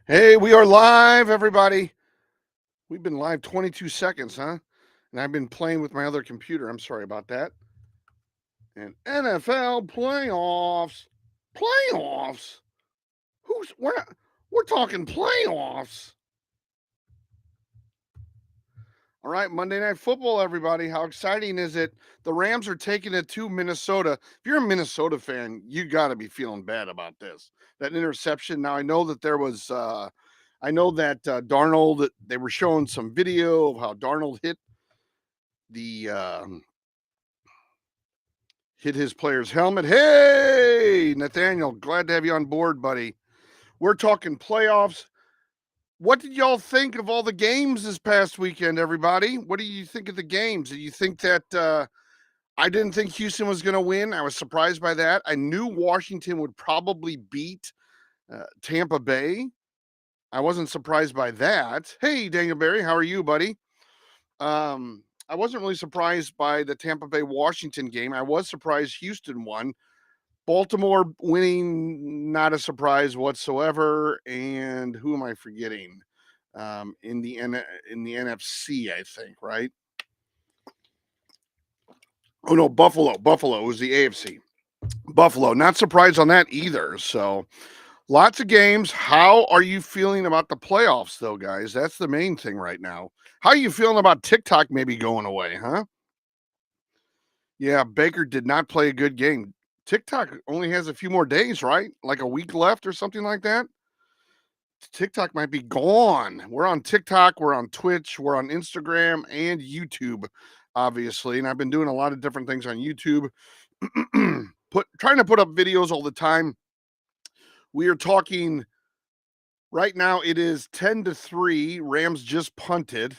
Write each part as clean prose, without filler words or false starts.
Hey, we are live, everybody. We've been live 22 seconds, huh? And I've been playing with my other computer. I'm sorry about that. And NFL playoffs. Playoffs? We're talking playoffs. All right, Monday Night Football, everybody. How exciting is it? The Rams are taking it to Minnesota. If you're a Minnesota fan, you got to be feeling bad about this. That interception. Now, I know that Darnold, they were showing some video of how Darnold the hit his player's helmet. Hey, Nathaniel, glad to have you on board, buddy. We're talking playoffs. What did y'all think of all the games this past weekend, everybody? What do you think of the games? Do you think that I didn't think Houston was going to win? I was surprised by that. I knew Washington would probably beat Tampa Bay. I wasn't surprised by that. Hey, Daniel Berry, how are you, buddy? I wasn't really surprised by the Tampa Bay Washington game. I was surprised Houston won. Baltimore winning, not a surprise whatsoever. And who am I forgetting? In the NFC, I think, right? Oh no, Buffalo. Buffalo was the AFC. Buffalo, not surprised on that either. So lots of games. How are you feeling about the playoffs, though, guys? That's the main thing right now. How are you feeling about TikTok maybe going away, huh? Yeah, Baker did not play a good game. TikTok only has a few more days, right? Like a week left or something like that. TikTok might be gone. We're on TikTok, we're on Twitch, we're on Instagram and YouTube, obviously. And I've been doing a lot of different things on YouTube. Trying to put up videos all the time. We are talking right now, it is 10-3. Rams just punted.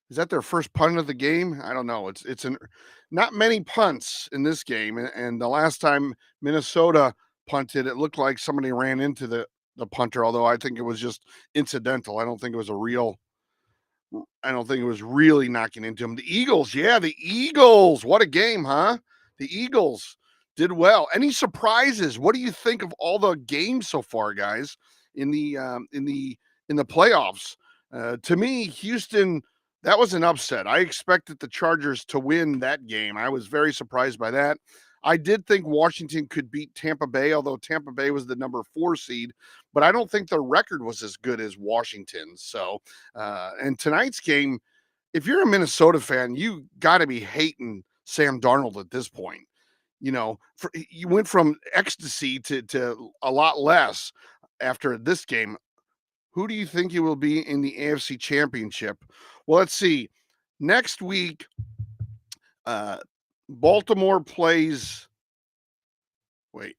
Is that their first punt of the game? I don't know. Not many punts in this game, and the last time Minnesota punted, it looked like somebody ran into the punter. Although I think it was just incidental. I don't think it was a real. I don't think it was really knocking into him. The Eagles, yeah, the Eagles. What a game, huh? The Eagles did well. Any surprises? What do you think of all the games so far, guys? In the playoffs, to me, Houston. That was an upset. I expected the Chargers to win that game. I was very surprised by that. I did think Washington could beat Tampa Bay, although Tampa Bay was the number 4 seed, but I don't think their record was as good as Washington's. So, and tonight's game, if you're a Minnesota fan, you got to be hating Sam Darnold at this point. You went from ecstasy to a lot less after this game. Who do you think you will be in the AFC Championship? Well, let's see. Next week, uh, Baltimore plays. Wait,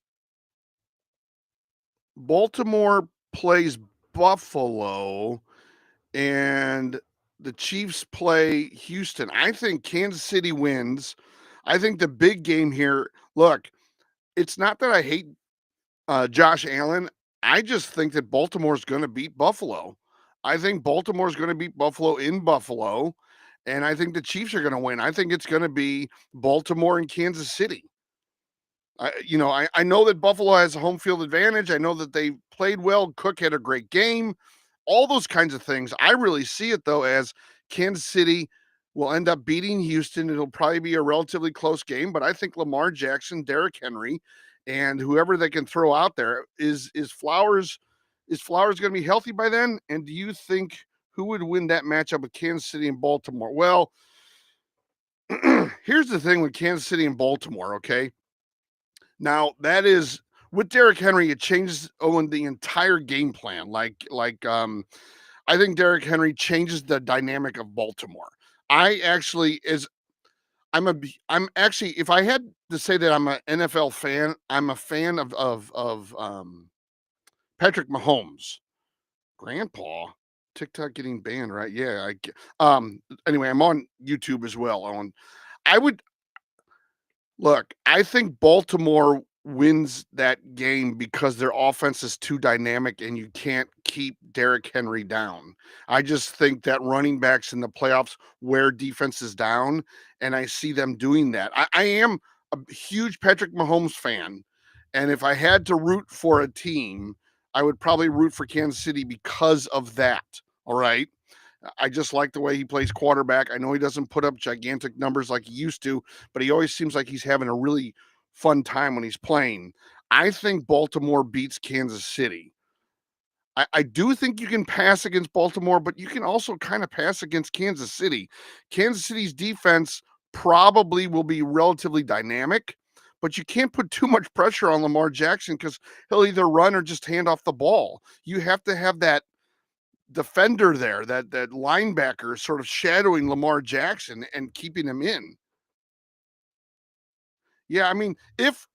Baltimore plays Buffalo, and the Chiefs play Houston. I think Kansas City wins. I think the big game here. Look, it's not that I hate Josh Allen. I just think that Baltimore's going to beat Buffalo. I think Baltimore's going to beat Buffalo in Buffalo, and I think the Chiefs are going to win. I think it's going to be Baltimore and Kansas City. I know that Buffalo has a home field advantage. I know that they played well. Cook had a great game. All those kinds of things. I really see it though as Kansas City will end up beating Houston. It'll probably be a relatively close game, but I think Lamar Jackson, Derrick Henry, and whoever they can throw out there is Flowers. Is Flowers going to be healthy by then? And do you think who would win that matchup with Kansas City and Baltimore? Well, here's the thing with Kansas City and Baltimore, okay? Now that is with Derrick Henry, it changes the entire game plan. I think Derrick Henry changes the dynamic of Baltimore. I actually is I'm actually if I had to say that I'm an NFL fan, I'm a fan of Patrick Mahomes. Grandpa, TikTok getting banned, right? Yeah. Anyway, I'm on YouTube as well. I would Look, I think Baltimore wins that game because their offense is too dynamic and you can't keep Derrick Henry down. I just think that running backs in the playoffs wear defenses down, and I see them doing that. I am a huge Patrick Mahomes fan, and if I had to root for a team, I would probably root for Kansas City because of that. All right. I just like the way he plays quarterback. I know he doesn't put up gigantic numbers like he used to, but he always seems like he's having a really fun time when he's playing. I think Baltimore beats Kansas City. I do think you can pass against Baltimore, but you can also kind of pass against Kansas City. Kansas City's defense probably will be relatively dynamic, but you can't put too much pressure on Lamar Jackson because he'll either run or just hand off the ball. You have to have that defender there, that linebacker sort of shadowing Lamar Jackson and keeping him in. Yeah, I mean, if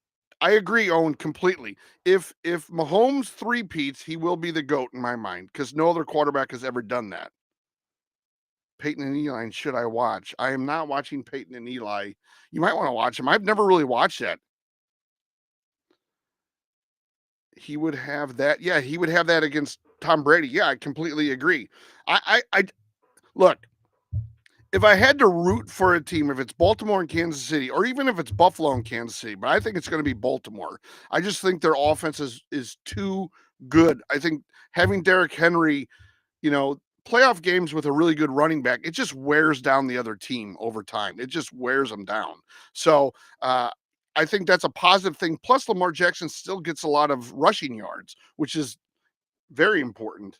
I agree, Owen, completely. If Mahomes three-peats, he will be the GOAT in my mind because no other quarterback has ever done that. Peyton and Eli, should I watch? I am not watching Peyton and Eli. You might want to watch him. I've never really watched that. He would have that. Yeah, he would have that against Tom Brady. Yeah, I completely agree. I look, if I had to root for a team, if it's Baltimore and Kansas City, or even if it's Buffalo and Kansas City, but I think it's going to be Baltimore. I just think their offense is too good. I think having Derrick Henry, playoff games with a really good running back, it just wears down the other team over time. It just wears them down. So I think that's a positive thing. Plus, Lamar Jackson still gets a lot of rushing yards, which is very important.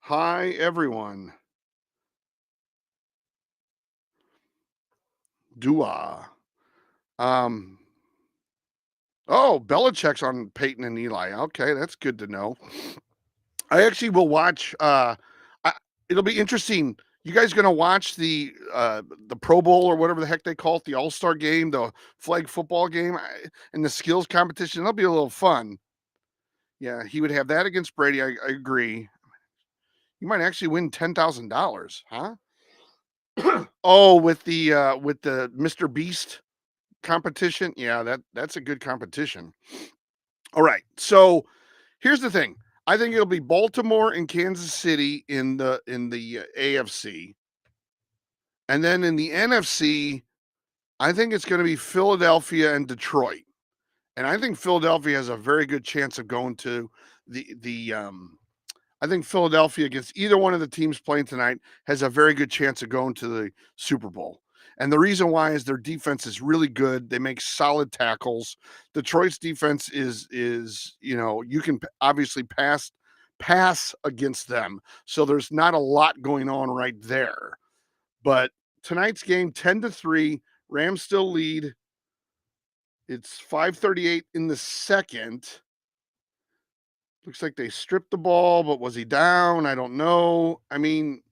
Hi, everyone. Dua. Um, Oh, Belichick's on Peyton and Eli. Okay, that's good to know. I actually will watch. I, it'll be interesting. You guys gonna watch the Pro Bowl or whatever the heck they call it, the All Star game, the flag football game, and the skills competition? That'll be a little fun. Yeah, he would have that against Brady. I agree. You might actually win $10,000, huh? Oh, with the Mr. Beast competition. Yeah, that's a good competition. All right, so here's the thing. I think it'll be Baltimore and Kansas City in the AFC. And then in the NFC, I think it's going to be Philadelphia and Detroit. And I think Philadelphia has a very good chance of going to the I think Philadelphia against either one of the teams playing tonight has a very good chance of going to the Super Bowl. And the reason why is their defense is really good. They make solid tackles. Detroit's defense is you can obviously pass against them. So there's not a lot going on right there. But tonight's game 10-3, Rams still lead. It's 5:38 in the second. Looks like they stripped the ball, but was he down? I don't know. I mean,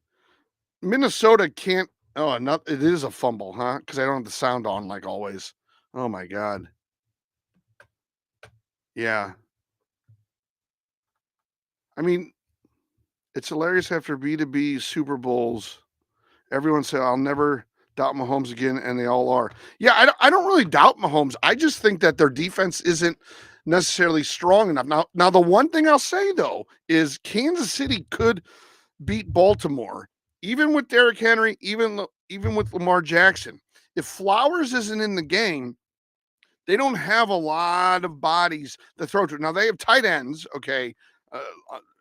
Minnesota can't. Oh, not it is a fumble, huh? Because I don't have the sound on like always. Oh my god. Yeah. I mean, it's hilarious after B2B Super Bowls. Everyone said I'll never doubt Mahomes again, and they all are. Yeah, I don't really doubt Mahomes. I just think that their defense isn't necessarily strong enough. Now the one thing I'll say though is Kansas City could beat Baltimore, even with Derrick Henry, even with Lamar Jackson. If Flowers isn't in the game, they don't have a lot of bodies to throw to. Now they have tight ends. Okay,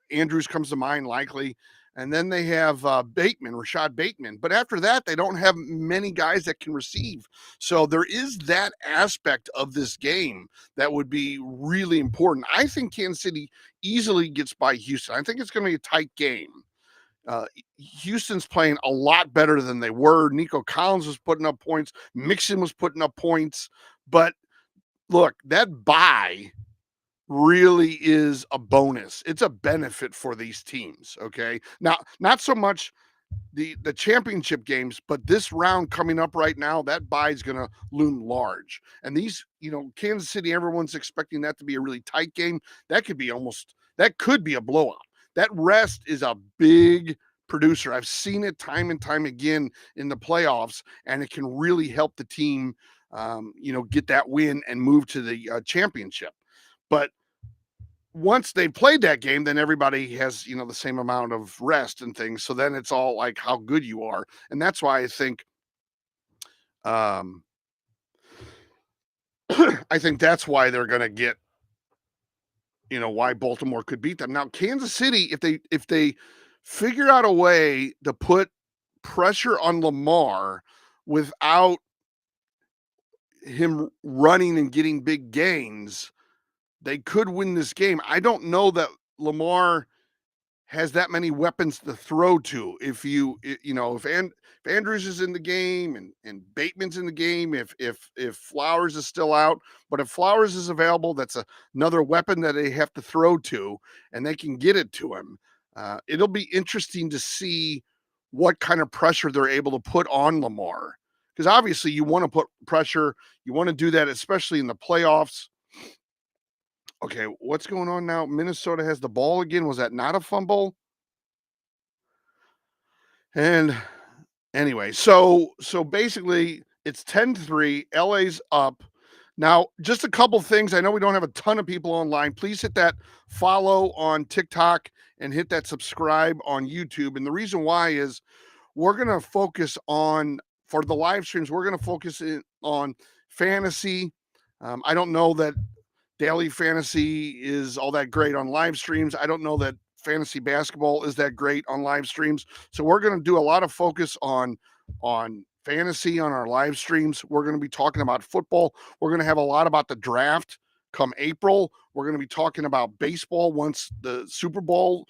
Andrews comes to mind likely, and then they have Rashad Bateman. But after that, they don't have many guys that can receive. So there is that aspect of this game that would be really important. I think Kansas City easily gets by Houston. I think it's going to be a tight game. Houston's playing a lot better than they were. Nico Collins was putting up points. Mixon was putting up points. But look, that bye really is a bonus. It's a benefit for these teams. Okay. Now, not so much the championship games, but this round coming up right now, that bye is going to loom large. And these, Kansas City, everyone's expecting that to be a really tight game. That could be a blowout. That rest is a big producer. I've seen it time and time again in the playoffs, and it can really help the team, get that win and move to the championship. But once they played that game, then everybody has, the same amount of rest and things. So then it's all like how good you are. And that's why I think, um, I think that's why they're going to get, why Baltimore could beat them. Now, Kansas City, if they figure out a way to put pressure on Lamar without him running and getting big gains, they could win this game. I don't know that Lamar has that many weapons to throw to. If Andrews is in the game and Bateman's in the game, if Flowers is still out, but if Flowers is available, that's another weapon that they have to throw to, and they can get it to him. It'll be interesting to see what kind of pressure they're able to put on Lamar, because obviously you want to put pressure. You want to do that, especially in the playoffs. Okay, what's going on now? Minnesota has the ball again. Was that not a fumble? And anyway, so basically it's 10-3. LA's up. Now, just a couple things. I know we don't have a ton of people online. Please hit that follow on TikTok and hit that subscribe on YouTube. And the reason why is we're going to focus on, for the live streams, we're going to focus on fantasy. I don't know that daily fantasy is all that great on live streams. I don't know that fantasy basketball is that great on live streams. So we're going to do a lot of focus on fantasy on our live streams. We're going to be talking about football. We're going to have a lot about the draft come April. We're going to be talking about baseball once the Super Bowl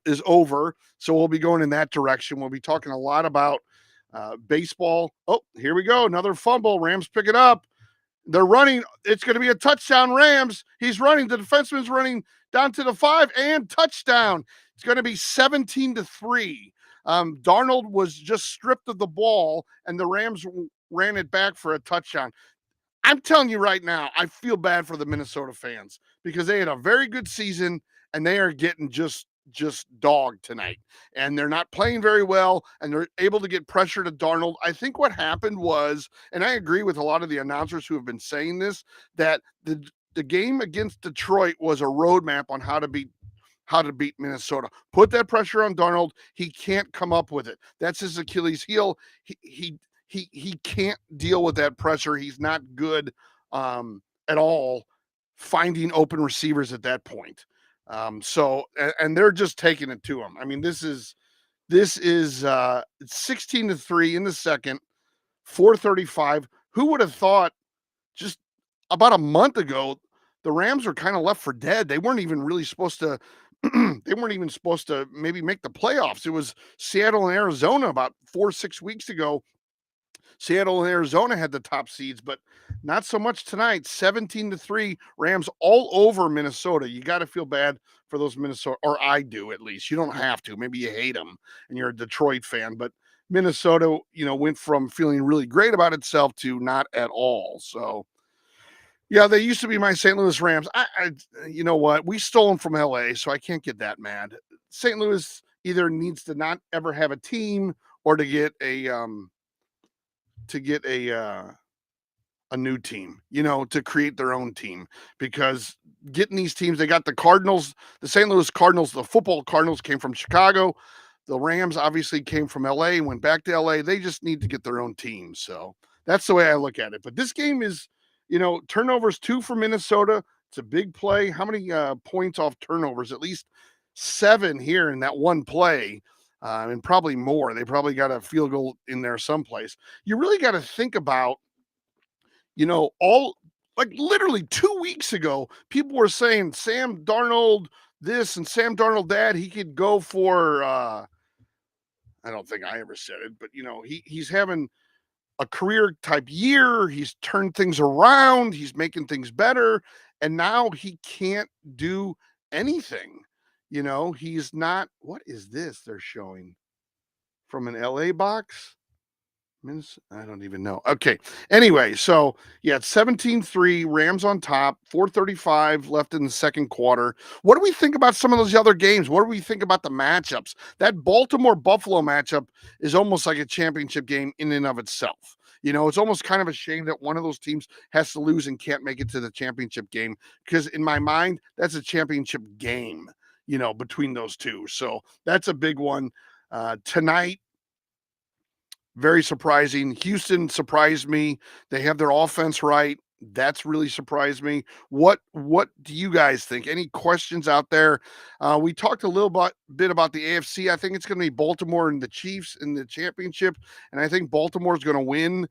is over. So we'll be going in that direction. We'll be talking a lot about baseball. Oh, here we go. Another fumble. Rams pick it up. They're running. It's going to be a touchdown, Rams. He's running. The defenseman's running down to the 5 and touchdown. It's going to be 17-3. Darnold was just stripped of the ball, and the Rams ran it back for a touchdown. I'm telling you right now, I feel bad for the Minnesota fans because they had a very good season, and they are getting just dogged tonight. And they're not playing very well, and they're able to get pressure to Darnold. I think what happened was, and I agree with a lot of the announcers who have been saying this, that the game against Detroit was a roadmap on how to beat Minnesota. Put that pressure on Darnold. He can't come up with it. That's his Achilles heel. He can't deal with that pressure. He's not good at all finding open receivers at that point. And they're just taking it to him. I mean, this is 16-3 in the second, 4:35. Who would have thought just about a month ago the Rams were kind of left for dead? They weren't even really supposed to they weren't even supposed to maybe make the playoffs. It was Seattle and Arizona about 4-6 weeks ago. Seattle and Arizona had the top seeds, but not so much tonight. 17-3, Rams all over Minnesota. You got to feel bad for those Minnesota, or I do at least. You don't have to. Maybe you hate them and you're a Detroit fan, but Minnesota, went from feeling really great about itself to not at all. So, yeah, they used to be my St. Louis Rams. You know what? We stole them from LA, so I can't get that mad. St. Louis either needs to not ever have a team or to get a new team, to create their own team, because getting these teams, they got the Cardinals, the St. Louis Cardinals, the football Cardinals came from Chicago. The Rams obviously came from LA and went back to LA. They just need to get their own team. So that's the way I look at it. But this game is, turnovers 2 for Minnesota. It's a big play. How many points off turnovers? At least 7 here in that one play. And probably more. They probably got a field goal in there someplace. You really got to think about, all, like, literally 2 weeks ago, people were saying Sam Darnold this and Sam Darnold that. He could go for, I don't think I ever said it, but, he's having a career type year. He's turned things around. He's making things better. And now he can't do anything. He's not. What is this they're showing from an LA box? I don't even know. Okay. Anyway, so yeah, it's 17-3, Rams on top, 4:35 left in the second quarter. What do we think about some of those other games? What do we think about the matchups? That Baltimore-Buffalo matchup is almost like a championship game in and of itself. It's almost kind of a shame that one of those teams has to lose and can't make it to the championship game, because in my mind, that's a championship game, between those two. So that's a big one. Tonight, very surprising. Houston surprised me. They have their offense right. That's really surprised me. What do you guys think? Any questions out there? We talked a bit about the AFC. I think it's going to be Baltimore and the Chiefs in the championship, and I think Baltimore's going to win.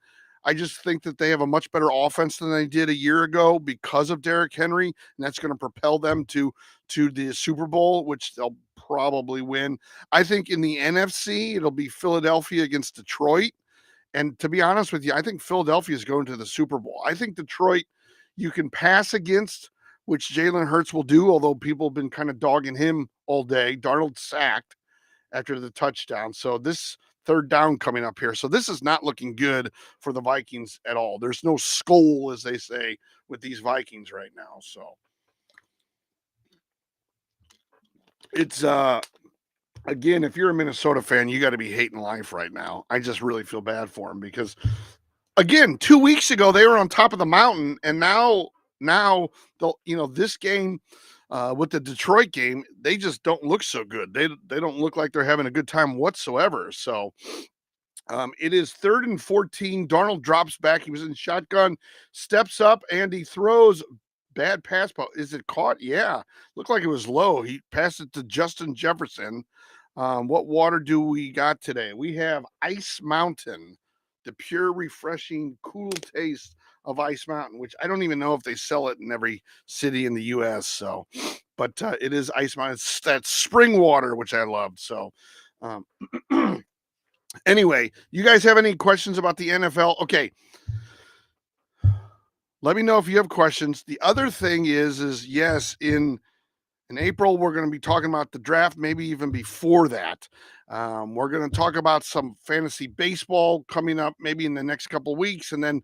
I just think that they have a much better offense than they did a year ago because of Derrick Henry, and that's going to propel them to the Super Bowl, which they'll probably win. I think in the NFC, it'll be Philadelphia against Detroit. And to be honest with you, I think Philadelphia is going to the Super Bowl. I think Detroit, you can pass against, which Jalen Hurts will do, although people have been kind of dogging him all day. Darnold sacked after the touchdown. So this third down coming up here. So this is not looking good for the Vikings at all. There's no skull, as they say, with these Vikings right now. So it's again, if you're a Minnesota fan, you got to be hating life right now. I just really feel bad for them because again, 2 weeks ago they were on top of the mountain, and now this game with the Detroit game, they just don't look so good. They don't look like they're having a good time whatsoever. So it is 3rd and 14. Darnold drops back. He was in shotgun, steps up, and he throws. Bad pass, but is it caught? Yeah, looked like it was low. He passed it to Justin Jefferson. What water do we got today? We have Ice Mountain, the pure, refreshing, cool taste of Ice Mountain, which I don't even know if they sell it in every city in the U.S. So, but it is Ice Mountain. It's that spring water, which I love. So, um, anyway, you guys have any questions about the NFL? Okay. Let me know if you have questions. The other thing is yes, in April, we're going to be talking about the draft, maybe even before that. We're going to talk about some fantasy baseball coming up maybe in the next couple of weeks, and then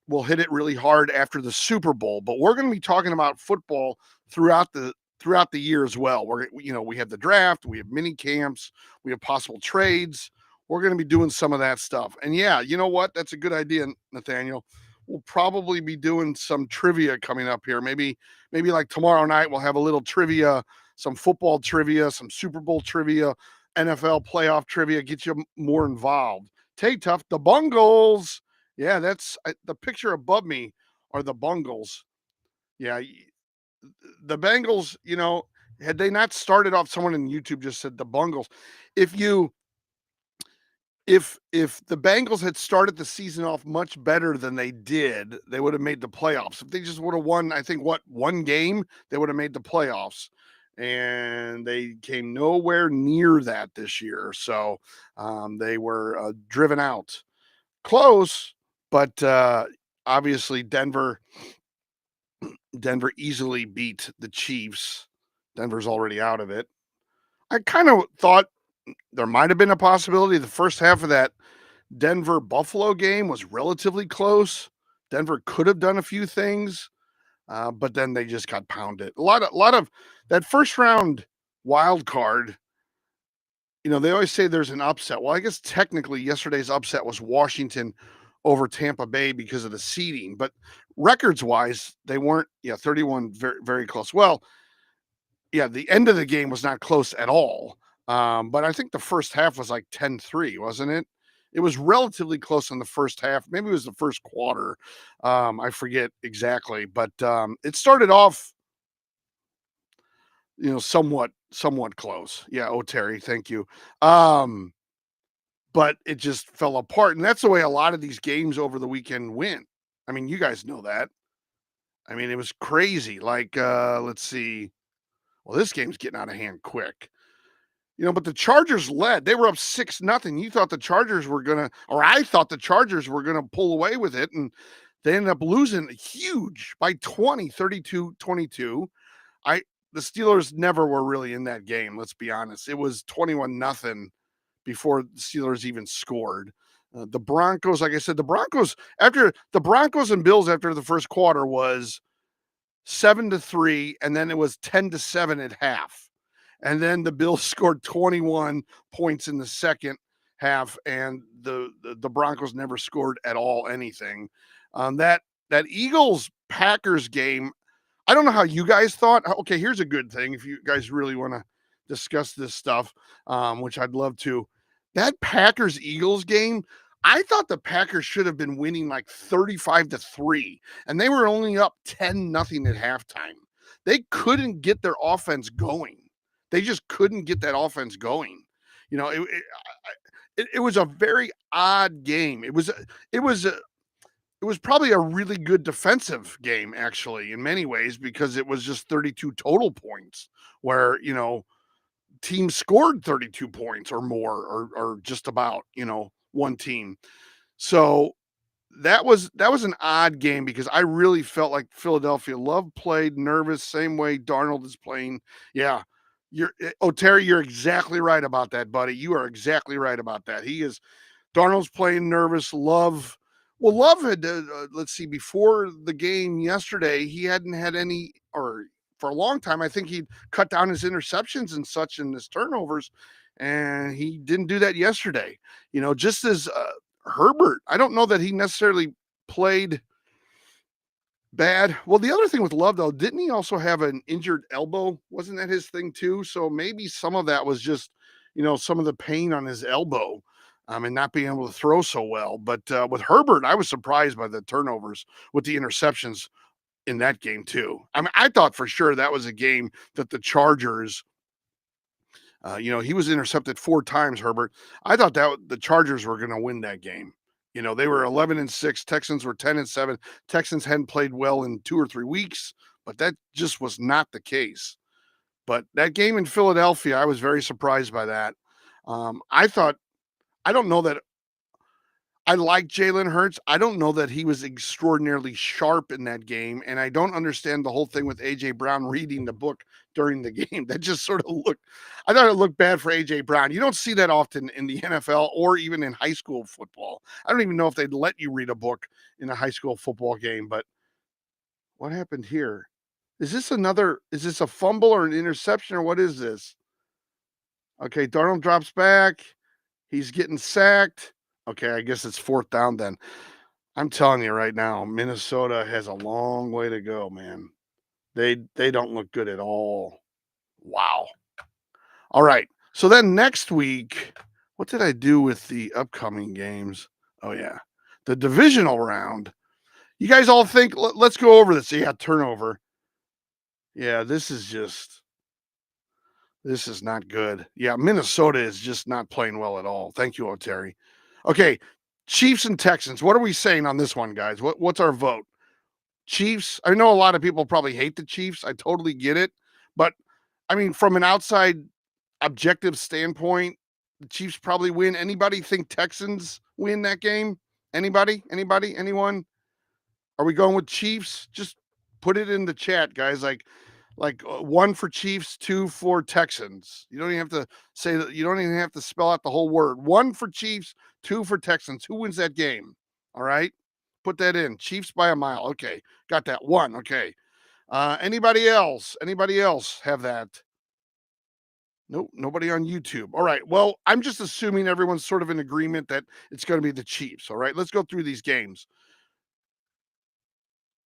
we'll hit it really hard after the Super Bowl. But we're going to be talking about football throughout the year as well. We have the draft, we have mini camps, we have possible trades. We're going to be doing some of that stuff. And yeah, you know what? That's a good idea, Nathaniel. We'll probably be doing some trivia coming up here. Maybe like tomorrow night we'll have a little trivia, some football trivia, some Super Bowl trivia, NFL playoff trivia, get you more involved. Tay Tough, the Bungles. Yeah, that's the picture above me are the Bungles. Yeah, the Bengals, had they not started off, someone in YouTube just said the Bungles. If the Bengals had started the season off much better than they did, they would have made the playoffs. If they just would have won, I think one game, they would have made the playoffs. And they came nowhere near that this year. So they were driven out. Close, but obviously Denver easily beat the Chiefs. Denver's already out of it. I kind of thought there might have been a possibility. The first half of that Denver Buffalo game was relatively close. Denver could have done a few things, but then they just got pounded. A lot of that first round wild card. They always say there's an upset. Well, I guess technically yesterday's upset was Washington over Tampa Bay because of the seeding, but records wise, they weren't. Yeah, 31 very very close. Well, yeah, the end of the game was not close at all. But I think the first half was like 10-3, wasn't it? It was relatively close in the first half. Maybe it was the first quarter. I forget exactly, but it started off, somewhat close. Yeah. Oh, Terry, thank you. But it just fell apart, and that's the way a lot of these games over the weekend went. I mean, you guys know that. I mean, it was crazy. Like, let's see. Well, this game's getting out of hand quick. But the Chargers led. They were up 6-0. You thought the Chargers were I thought the Chargers were gonna pull away with it, and they ended up losing huge by 20, 32-22. The Steelers never were really in that game, let's be honest. It was 21-0 before the Steelers even scored. The Broncos, like I said, after the Broncos and Bills after the first quarter was 7-3, and then it was 10-7 at half. And then the Bills scored 21 points in the second half, and the Broncos never scored at all anything. That Eagles Packers game, I don't know how you guys thought. Okay, here's a good thing if you guys really want to discuss this stuff, which I'd love to. That Packers Eagles game, I thought the Packers should have been winning like 35-3, and they were only up 10-0 at halftime. They couldn't get their offense going. They just couldn't get that offense going. You know, it was a very odd game. It was a, it was probably a really good defensive game, actually, in many ways, because it was just 32 total points, where teams scored 32 points or more, or just about, one team. So that was an odd game, because I really felt like Philadelphia Love played nervous, same way Darnold is playing. Yeah. Terry, you're exactly right about that, buddy. You are exactly right about that. Darnold's playing nervous. Love had, let's see, before the game yesterday, he hadn't had any, or for a long time, I think he'd cut down his interceptions and such, and his turnovers, and he didn't do that yesterday. Just as Herbert, I don't know that he necessarily played bad. Well, the other thing with Love, though, didn't he also have an injured elbow? Wasn't that his thing too? So maybe some of that was just, some of the pain on his elbow, and not being able to throw so well. But with Herbert, I was surprised by the turnovers with the interceptions in that game too. I mean, I thought for sure that was a game that the Chargers, he was intercepted 4 times, Herbert. I thought that the Chargers were going to win that game. They were 11-6. Texans were 10-7. Texans hadn't played well in 2 or 3 weeks, but that just was not the case. But that game in Philadelphia, I was very surprised by that. I don't know that I like Jalen Hurts. I don't know that he was extraordinarily sharp in that game, and I don't understand the whole thing with A.J. Brown reading the book during the game. That just sort of I thought it looked bad for A.J. Brown. You don't see that often in the NFL or even in high school football. I don't even know if they'd let you read a book in a high school football game, but what happened here? Is this a fumble or an interception, or what is this? Okay, Darnold drops back. He's getting sacked. Okay, I guess it's 4th down then. I'm telling you right now, Minnesota has a long way to go, man. They don't look good at all. Wow. All right. So then next week, what did I do with the upcoming games? Oh yeah, the divisional round. You guys all think? Let's go over this. Yeah, turnover. Yeah, this is not good. Yeah, Minnesota is just not playing well at all. Thank you, O'Terry. Okay, Chiefs and Texans. What are we saying on this one, guys? What's our vote? Chiefs. I know a lot of people probably hate the Chiefs. I totally get it. But I mean, from an outside objective standpoint, the Chiefs probably win. Anybody think Texans win that game? Anybody? Anybody? Anyone? Are we going with Chiefs? Just put it in the chat, guys. Like 1 for Chiefs, 2 for Texans. You don't even have to say that. You don't even have to spell out the whole word. 1 for Chiefs, 2 for Texans. Who wins that game? All right. Put that in. Chiefs by a mile. Okay. Got that. 1. Okay. Anybody else? Anybody else have that? Nope. Nobody on YouTube. All right. Well, I'm just assuming everyone's sort of in agreement that it's going to be the Chiefs. All right. Let's go through these games.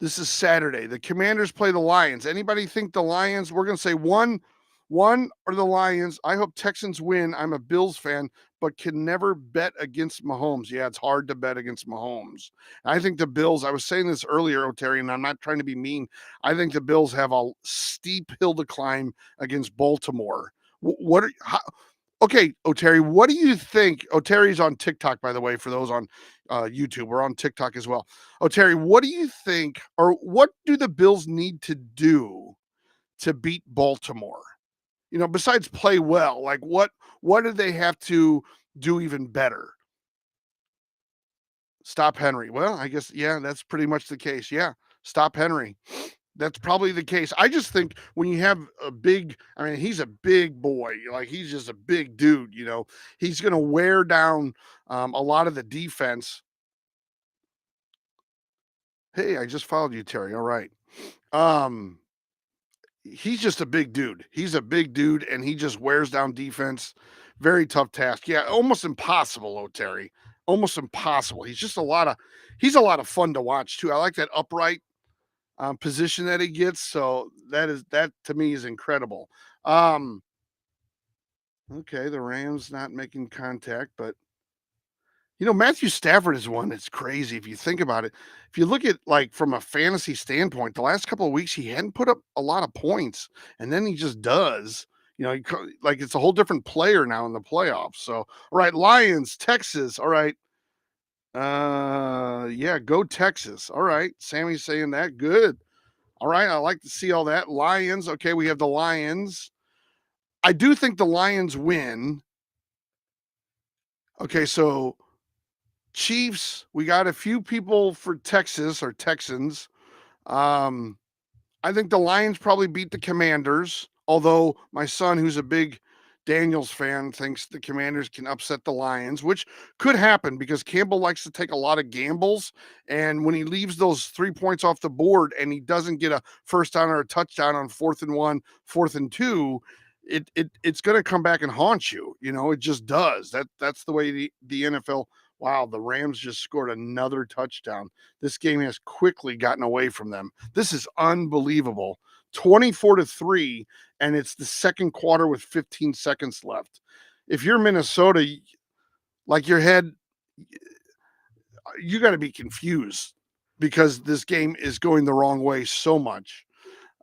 This is Saturday. The Commanders play the Lions. Anybody think the Lions? We're going to say one or the Lions. I hope Texans win. I'm a Bills fan, but can never bet against Mahomes. Yeah, it's hard to bet against Mahomes. I think the Bills, I was saying this earlier, O'Terry, and I'm not trying to be mean. I think the Bills have a steep hill to climb against Baltimore. Okay, O'Terry, what do you think? O'Terry's on TikTok, by the way, for those on YouTube. We're on TikTok as well. O'Terry, what do you think, or what do the Bills need to do to beat Baltimore? Besides play well, like what do they have to do even better? Stop Henry. Well, I guess, yeah, that's pretty much the case. Yeah, stop Henry. That's probably the case. I just think when you have I mean, he's a big boy. Like, he's just a big dude, He's going to wear down a lot of the defense. Hey, I just followed you, Terry. All right. He's just a big dude. He's a big dude, and he just wears down defense. Very tough task. Yeah, almost impossible, Terry. Almost impossible. He's a lot of fun to watch too. I like that upright position that he gets. So that to me is incredible. Okay, the Rams not making contact, but Matthew Stafford is one that's crazy if you think about it. If you look at, like, from a fantasy standpoint, the last couple of weeks, he hadn't put up a lot of points, and then he just does. Like, it's a whole different player now in the playoffs. So, all right, Lions, Texas. All right. Yeah, go Texas. All right. Sammy's saying that. Good. All right. I like to see all that. Lions. Okay, we have the Lions. I do think the Lions win. Okay, so Chiefs, we got a few people for Texas or Texans. Um, I think the Lions probably beat the Commanders, although my son, who's a big Daniels fan, thinks the Commanders can upset the Lions, which could happen because Campbell likes to take a lot of gambles. And when he leaves those 3 points off the board and he doesn't get a first down or a touchdown on 4th and 1, 4th and 2, it's going to come back and haunt you. It just does. That's the way the NFL. Wow, the Rams just scored another touchdown. This game has quickly gotten away from them. This is unbelievable. 24-3, and it's the second quarter with 15 seconds left. If you're Minnesota, like, your head, you got to be confused because this game is going the wrong way so much.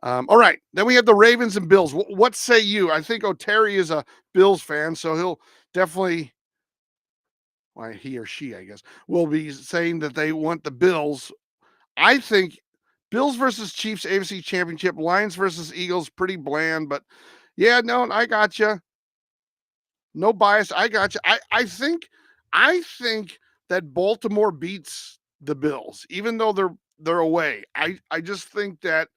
All right, then we have the Ravens and Bills. What say you? I think O'Terry is a Bills fan, so he'll definitely, why, he or she, I guess, will be saying that they want the Bills. I think Bills versus Chiefs AFC Championship, Lions versus Eagles, pretty bland, but yeah, no, I got you. No bias. I got you. I think that Baltimore beats the Bills, even though they're away. I just think that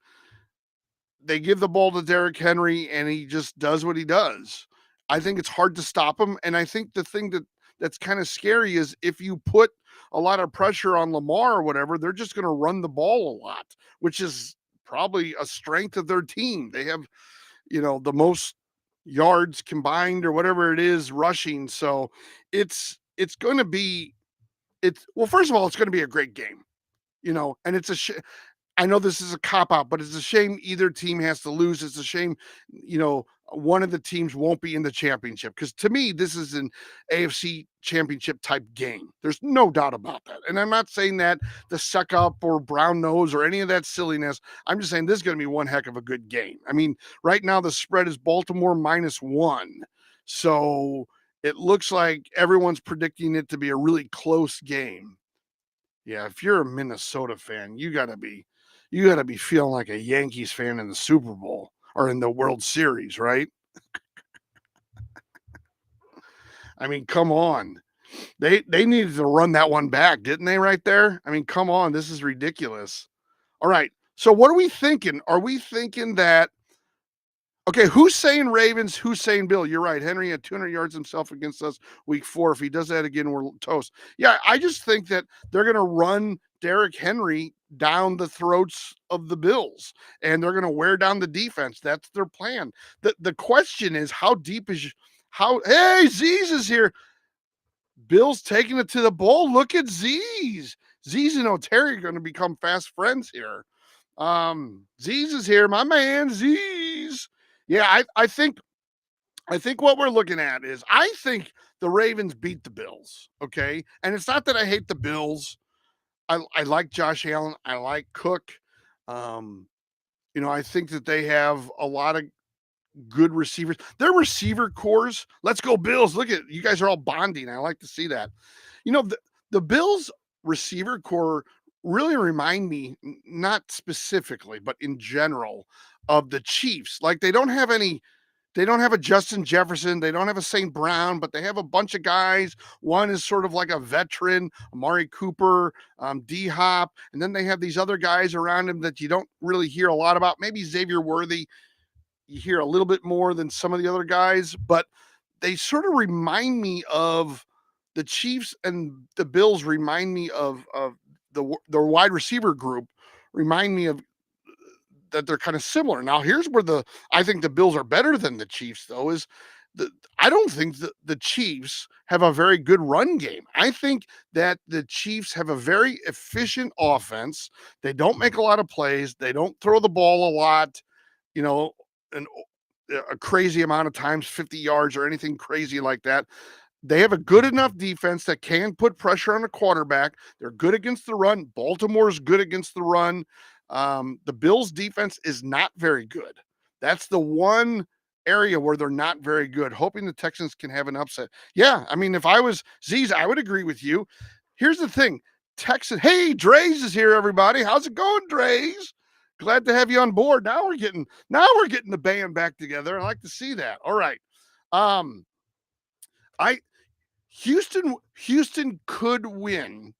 they give the ball to Derrick Henry and he just does what he does. I think it's hard to stop him. And I think the thing that's kind of scary is if you put a lot of pressure on Lamar or whatever, they're just going to run the ball a lot, which is probably a strength of their team. They have, the most yards combined or whatever it is rushing. So it's going to be, well, first of all, it's going to be a great game, and I know this is a cop out, but it's a shame either team has to lose. It's a shame, one of the teams won't be in the championship because to me, this is an AFC championship type game. There's no doubt about that. And I'm not saying that the suck up or brown nose or any of that silliness. I'm just saying this is going to be one heck of a good game. I mean, right now the spread is Baltimore -1. So it looks like everyone's predicting it to be a really close game. Yeah, if you're a Minnesota fan, you gotta be feeling like a Yankees fan in the Super Bowl or in the World Series, right? I mean, come on. They needed to run that one back, didn't they, right there? I mean, come on, this is ridiculous. All right. So what are we thinking? Are we thinking that, okay, who's saying Ravens? Who's saying Bill? You're right. Henry had 200 yards himself against us week 4. If he does that again, we're toast. Yeah, I just think that they're going to run Derrick Henry down the throats of the Bills, and they're going to wear down the defense. That's their plan. The question is, how deep is how? Hey, Z's is here. Bill's taking it to the bowl. Look at Z's. Z's and O'Terry are going to become fast friends here. Z's is here. My man, Z's. Yeah, I think what we're looking at is I think the Ravens beat the Bills. Okay. And it's not that I hate the Bills. I like Josh Allen. I like Cook. Um, I think that they have a lot of good receivers. Their receiver cores. Let's go Bills. Look at you guys are all bonding. I like to see that. The Bills receiver core really remind me, not specifically, but in general, of the Chiefs. Like they don't have a Justin Jefferson, they don't have a St. Brown, but they have a bunch of guys. One is sort of like a veteran, Amari Cooper, D Hop, and then they have these other guys around him that you don't really hear a lot about. Maybe Xavier Worthy, you hear a little bit more than some of the other guys, but they sort of remind me of the Chiefs, and the Bills remind me of the wide receiver group remind me of that they're kind of similar. Now, here's where I think the Bills are better than the Chiefs, though, is I don't think the Chiefs have a very good run game. I think that the Chiefs have a very efficient offense. They don't make a lot of plays. They don't throw the ball a lot, you know, and a crazy amount of times, 50 yards or anything crazy like that. They have a good enough defense that can put pressure on the quarterback. They're good against the run. Baltimore's good against the run. The Bills' defense is not very good. That's the one area where they're not very good. Hoping the Texans can have an upset. Yeah, I mean, if I was Z's, I would agree with you. Here's the thing, Texas. Hey, Dre's is here, everybody. How's it going, Dre's? Glad to have you on board. Now we're getting the band back together. I like to see that. All right. Um, I Houston could win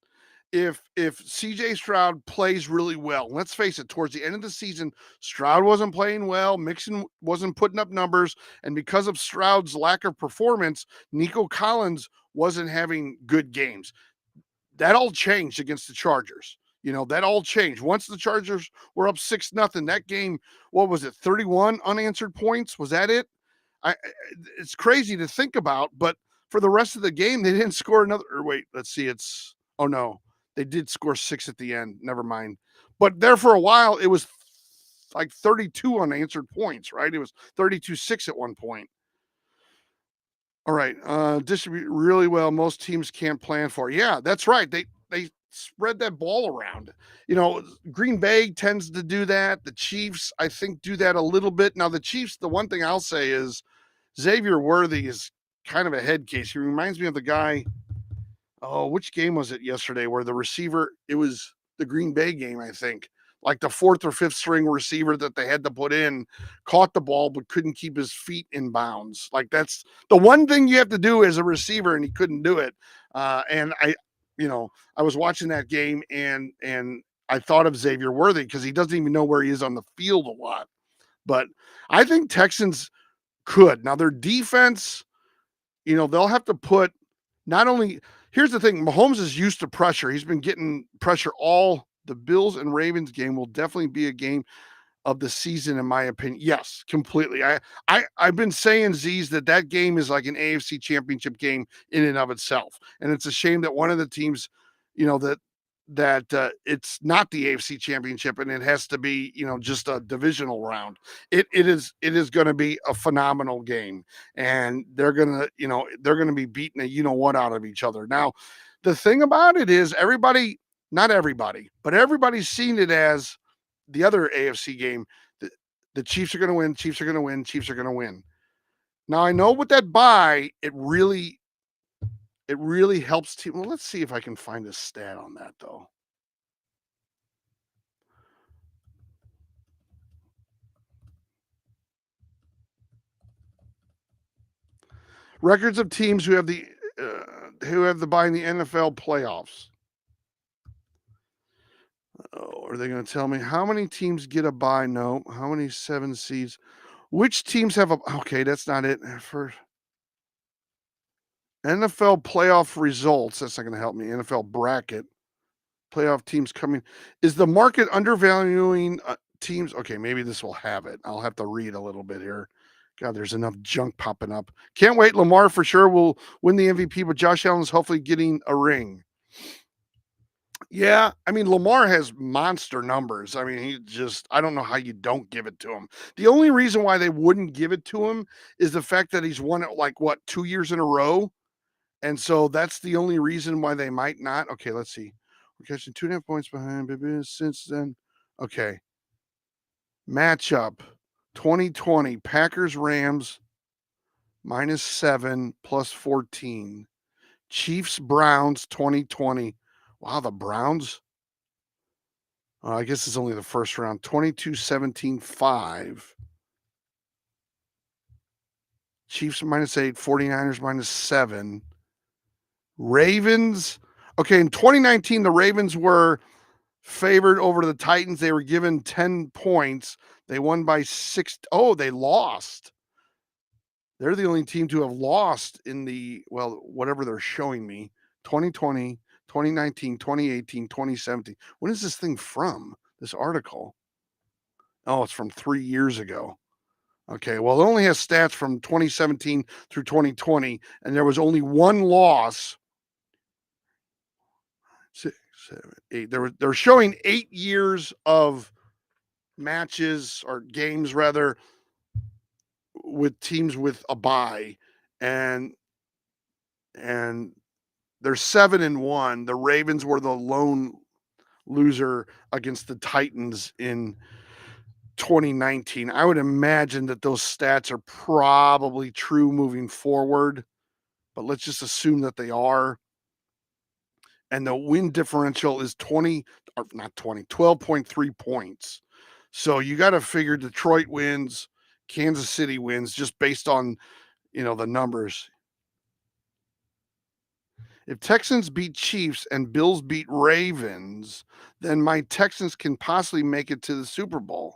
if CJ Stroud plays really well. Let's face it, towards the end of the season, Stroud wasn't playing well, Mixon wasn't putting up numbers, and because of Stroud's lack of performance, Nico Collins wasn't having good games. That all changed against the Chargers. That all changed. Once the Chargers were up 6-0, that game, what was it, 31 unanswered points? Was that it? It's crazy to think about, but for the rest of the game, they didn't score another. Or wait, let's see. Oh no, they did score 6 at the end. Never mind. But there for a while, it was like 32 unanswered points, right? It was 32-6 at one point. All right, distribute really well. Most teams can't plan for. Yeah, that's right. They spread that ball around. Green Bay tends to do that. The Chiefs, I think, do that a little bit. Now, the Chiefs, the one thing I'll say is Xavier Worthy is kind of a head case. He reminds me of the guy. Oh, which game was it yesterday where the receiver, it was the Green Bay game, I think. Like the fourth or fifth string receiver that they had to put in, caught the ball, but couldn't keep his feet in bounds. Like that's the one thing you have to do as a receiver, and he couldn't do it. And I was watching that game and I thought of Xavier Worthy because he doesn't even know where he is on the field a lot. But I think Texans could. Now their defense, they'll have to put not only here's the thing, Mahomes is used to pressure. He's been getting pressure all the Bills and Ravens game will definitely be a game of the season, in my opinion. Yes, completely. I've been saying Z's that game is like an AFC championship game in and of itself. And it's a shame that one of the teams, that it's not the AFC championship and it has to be, just a divisional round. It is going to be a phenomenal game, and they're going to be beating what out of each other. Now, the thing about it is not everybody, but everybody's seen it as the other AFC game. The Chiefs are going to win. Chiefs are going to win. Chiefs are going to win. Now I know with that bye, it really helps team. Well, let's see if I can find a stat on that though. Records of teams who have the bye in the NFL playoffs. Oh, are they going to tell me how many teams get a bye? No. How many 7 seeds? Which teams have a? Okay, that's not it. For NFL playoff results, that's not going to help me. NFL bracket. Playoff teams coming. Is the market undervaluing teams? Okay, maybe this will have it. I'll have to read a little bit here. God, there's enough junk popping up. Can't wait. Lamar for sure will win the MVP, but Josh Allen's hopefully getting a ring. Yeah, I mean, Lamar has monster numbers. I mean, I don't know how you don't give it to him. The only reason why they wouldn't give it to him is the fact that he's won it like, what, 2 years in a row? And so that's the only reason why they might not. Okay, let's see. We're catching 2.5 points behind since then. Okay. Matchup 2020 Packers Rams -7 +14. Chiefs Browns 2020. Wow, the Browns. I guess it's only the first round. 22-17-5. Chiefs -8, 49ers -7. Ravens. Okay, in 2019, the Ravens were favored over the Titans. They were given 10 points. They won by 6. Oh, they lost. They're the only team to have lost in whatever they're showing me. 2020, 2019, 2018, 2017. When is this thing from? This article? Oh, it's from 3 years ago. Okay, well, it only has stats from 2017 through 2020, and there was only one loss. 6, 7, 8. They're showing 8 years of matches or games rather with teams with a bye, and and they're 7-1. The Ravens were the lone loser against the Titans in 2019. I would imagine that those stats are probably true moving forward, but let's just assume that they are. And the win differential is 20, or not 20, 12.3 points. So you got to figure Detroit wins, Kansas City wins just based on, the numbers. If Texans beat Chiefs and Bills beat Ravens, then my Texans can possibly make it to the Super Bowl.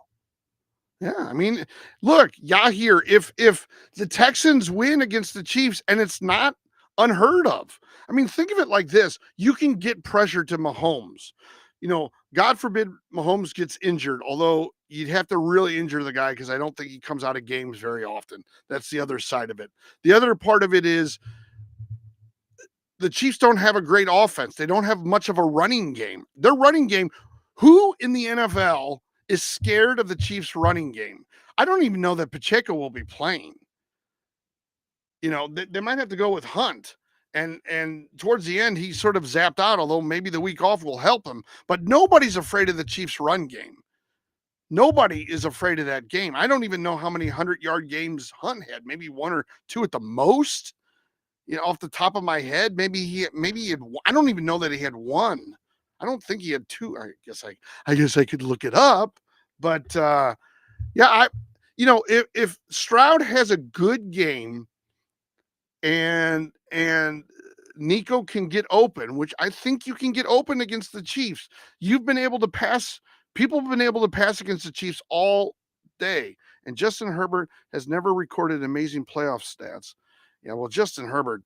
Yeah, I mean, look, Yahir, if the Texans win against the Chiefs, and it's not unheard of. I mean, think of it like this: you can get pressure to Mahomes. God forbid Mahomes gets injured, although you'd have to really injure the guy because I don't think he comes out of games very often. That's the other side of it. The other part of it is the Chiefs don't have a great offense. They don't have much of a running game. Their running game, who in the NFL is scared of the Chiefs running game? I don't even know that Pacheco will be playing. They might have to go with Hunt. And towards the end, he sort of zapped out, although maybe the week off will help him. But nobody's afraid of the Chiefs run game. Nobody is afraid of that game. I don't even know how many 100-yard games Hunt had, maybe one or two at the most. Off the top of my head, maybe he had. I don't even know that he had one. I don't think he had two. I guess I could look it up, but yeah, if Stroud has a good game and Nico can get open, which I think you can get open against the Chiefs. You've been able to pass. People have been able to pass against the Chiefs all day, and Justin Herbert has never recorded amazing playoff stats. Yeah, well, Justin Herbert,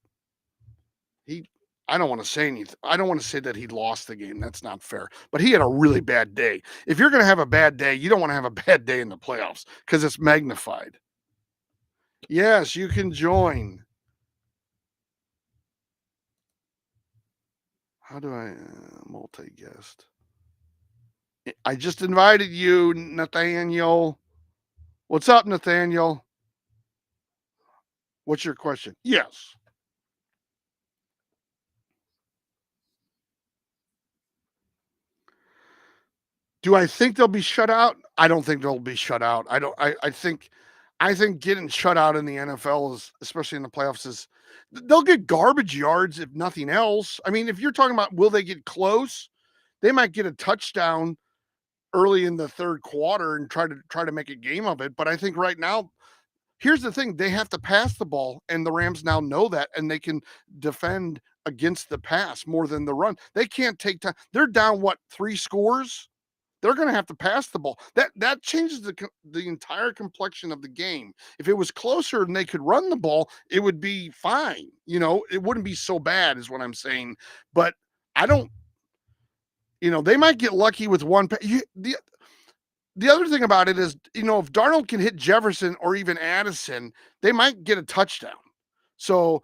I don't want to say anything. I don't want to say that he lost the game. That's not fair. But he had a really bad day. If you're going to have a bad day, you don't want to have a bad day in the playoffs because it's magnified. Yes, you can join. How do I multi-guest? I just invited you, Nathaniel. What's up, Nathaniel? What's your question? Yes. Do I think they'll be shut out? I don't think they'll be shut out. I don't. I think getting shut out in the NFL is, especially in the playoffs, is they'll get garbage yards if nothing else. I mean, if you're talking about will they get close, they might get a touchdown early in the third quarter and try to make a game of it. But I think right now, here's the thing: they have to pass the ball, and the Rams now know that, and they can defend against the pass more than the run. They can't take time. They're down what, 3 scores? They're going to have to pass the ball. That changes the entire complexion of the game. If it was closer and they could run the ball, it would be fine. It wouldn't be so bad, is what I'm saying. But I don't. They might get lucky with one. The other thing about it is, if Darnold can hit Jefferson or even Addison, they might get a touchdown. So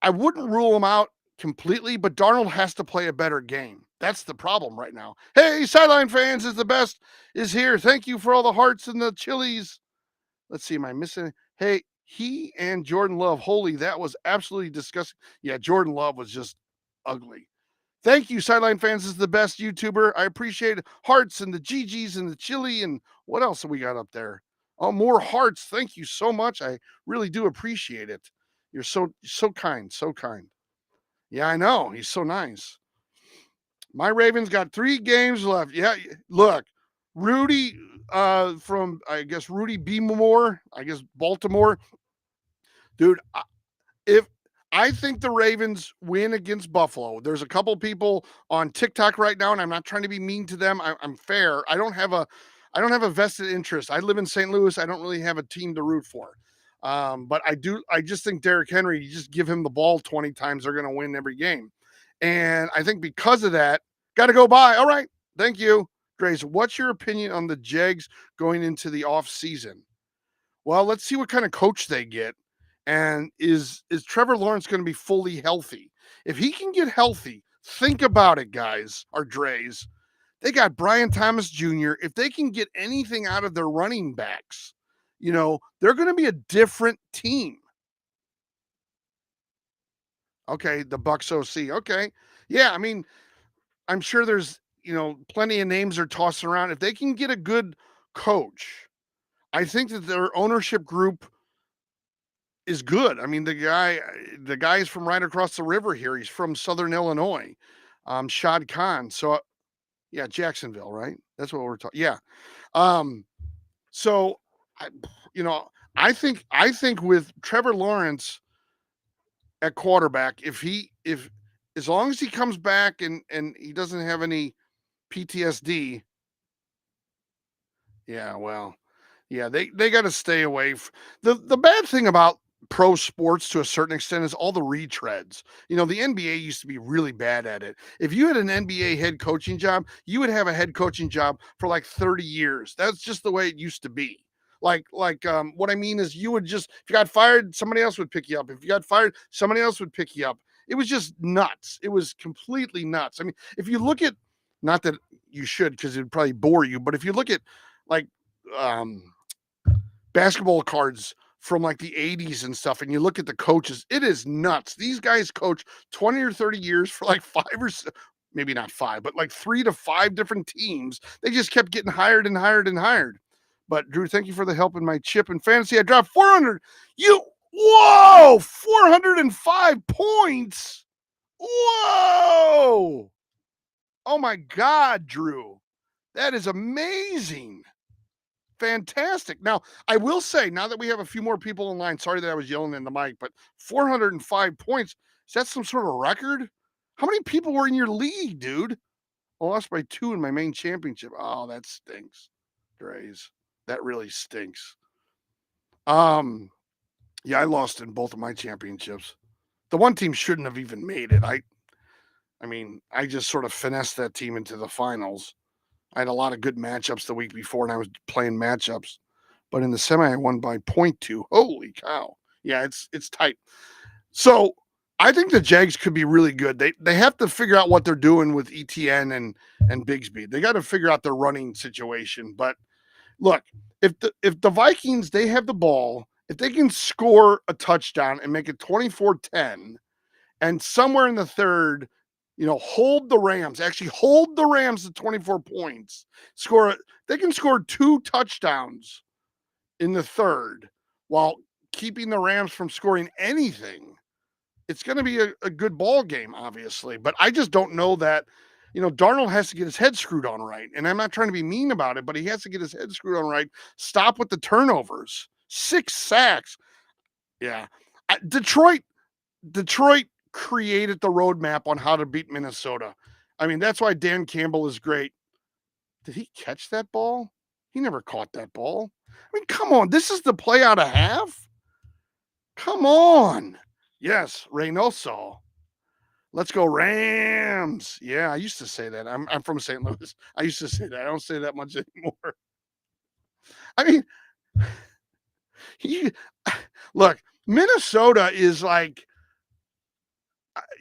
I wouldn't rule them out completely, but Darnold has to play a better game. That's the problem right now. Hey, Sideline Fans is the best is here. Thank you for all the hearts and the chilies. Let's see, am I missing? Hey, he and Jordan Love. Holy, that was absolutely disgusting. Yeah, Jordan Love was just ugly. Thank you, Sideline Fans is the best YouTuber. I appreciate hearts and the GGs and the chili and what else have we got up there? Oh, more hearts. Thank you so much. I really do appreciate it. You're so kind, so kind. Yeah, I know. He's so nice. My Ravens got 3 games left. Yeah, look, Rudy from I guess Rudy B. Moore, I guess Baltimore. Dude, if I think the Ravens win against Buffalo. There's a couple people on TikTok right now, and I'm not trying to be mean to them. I'm fair. I don't have a vested interest. I live in St. Louis. I don't really have a team to root for. But I do. I just think Derrick Henry. You just give him the ball 20 times, they're going to win every game. And I think because of that, got to go by. All right, thank you, Grace. What's your opinion on the Jags going into the off season? Well, let's see what kind of coach they get. And is Trevor Lawrence going to be fully healthy? If he can get healthy, think about it, guys, or Dreys. They got Brian Thomas Jr. If they can get anything out of their running backs, they're going to be a different team. Okay, the Bucks OC. Okay. Yeah, I mean, I'm sure there's, plenty of names are tossing around. If they can get a good coach, I think that their ownership group is good. I mean, the guy is from right across the river here. He's from Southern Illinois, Shad Khan. So yeah, Jacksonville, right? That's what we're talking. Yeah. Um, so I, you know, I think with Trevor Lawrence at quarterback, if as long as he comes back and he doesn't have any PTSD, yeah, well, yeah, they got to stay away. The bad thing about pro sports to a certain extent is all the retreads. The NBA used to be really bad at it. If you had an NBA head coaching job, you would have a head coaching job for like 30 years. That's just the way it used to be. What I mean is you would just, if you got fired, somebody else would pick you up. If you got fired, somebody else would pick you up. It was just nuts. It was completely nuts. I mean, if you look at, not that you should because it'd probably bore you, but if you look at like um basketball cards from like the 80s and stuff, and you look at the coaches, it is nuts. These guys coach 20 or 30 years for like maybe not five, but like 3 to 5 different teams. They just kept getting hired and hired and hired. But Drew, thank you for the help in my chip and fantasy. I dropped 400. Whoa, 405 points. Whoa. Oh my God, Drew. That is amazing. Fantastic. Now, I will say, now that we have a few more people in line, sorry that I was yelling in the mic, but 405 points, is that some sort of record? How many people were in your league, dude? I lost by 2 in my main championship. Oh, that stinks. Grays. That really stinks. Yeah, I lost in both of my championships. The one team shouldn't have even made it. I mean, I just sort of finessed that team into the finals. I had a lot of good matchups the week before, and I was playing matchups. But in the semi, I won by 0.2. Holy cow! Yeah, it's tight. So I think the Jags could be really good. They have to figure out what they're doing with ETN and Bigsby. They got to figure out their running situation. But look, if the Vikings, they have the ball, if they can score a touchdown and make it 24-10, and somewhere in the third, hold the Rams, actually hold the Rams to 24 points, they can score 2 touchdowns in the third while keeping the Rams from scoring anything. It's going to be a good ball game, obviously, but I just don't know that. Darnold has to get his head screwed on right, and I'm not trying to be mean about it, but he has to get his head screwed on right. Stop with the turnovers. 6 sacks. Yeah. Detroit created the roadmap on how to beat Minnesota. I mean, that's why Dan Campbell is great. Did he catch that ball? He never caught that ball. I mean, come on. This is the play out of half? Come on. Yes, Reynoso. Let's go Rams. Yeah, I used to say that. I'm from St. Louis. I used to say that. I don't say that much anymore. I mean, he, look, Minnesota is like,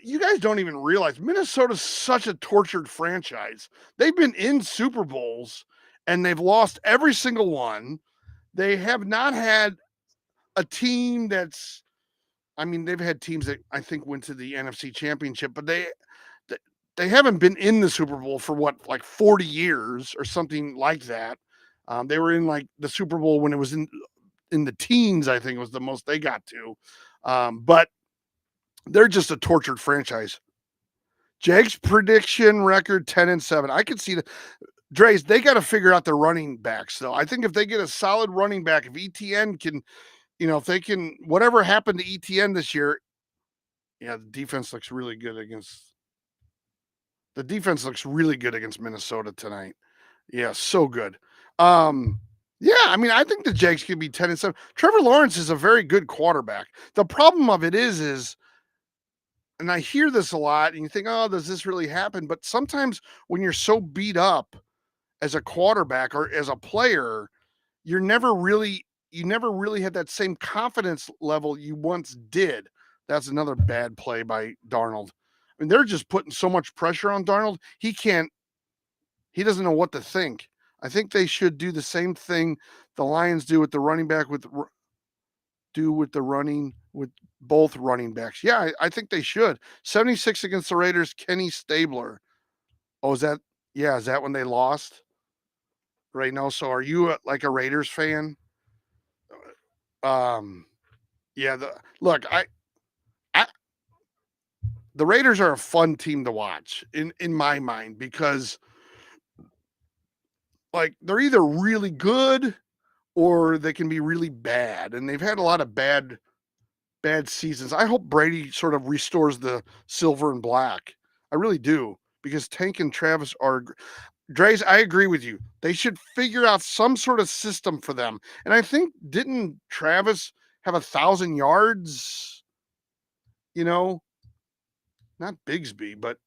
you guys don't even realize Minnesota's such a tortured franchise. They've been in Super Bowls and they've lost every single one. They have not had a team they've had teams that I think went to the NFC Championship, but they haven't been in the Super Bowl for like 40 years or something like that. They were in like the Super Bowl when it was in the teens, I think was the most they got to. But they're just a tortured franchise. Jags prediction record 10-7. I could see the Dre's. They got to figure out their running backs though. I think if they get a solid running back, if ETN can, if they can, whatever happened to ETN this year, yeah, the defense looks really good against Minnesota tonight. Yeah, so good. Yeah, I mean, I think the Jags could be 10-7. Trevor Lawrence is a very good quarterback. The problem of it is, and I hear this a lot, and you think, oh, does this really happen? But sometimes when you're so beat up as a quarterback or as a player, you never really had that same confidence level you once did. That's another bad play by Darnold. I mean, they're just putting so much pressure on Darnold. He doesn't know what to think. I think they should do the same thing the Lions do with the running back do with both running backs? Yeah, I think they should. 76 against the Raiders, Kenny Stabler. Oh, is that when they lost? Right now. So are you like a Raiders fan? Um, yeah, I the Raiders are a fun team to watch in my mind because like they're either really good or they can be really bad, and they've had a lot of bad seasons. I hope Brady sort of restores the silver and black. I really do because Tank and Travis are Dre's. I agree with you. They should figure out some sort of system for them. And I think didn't Travis have 1,000 yards? You know, not Bigsby, but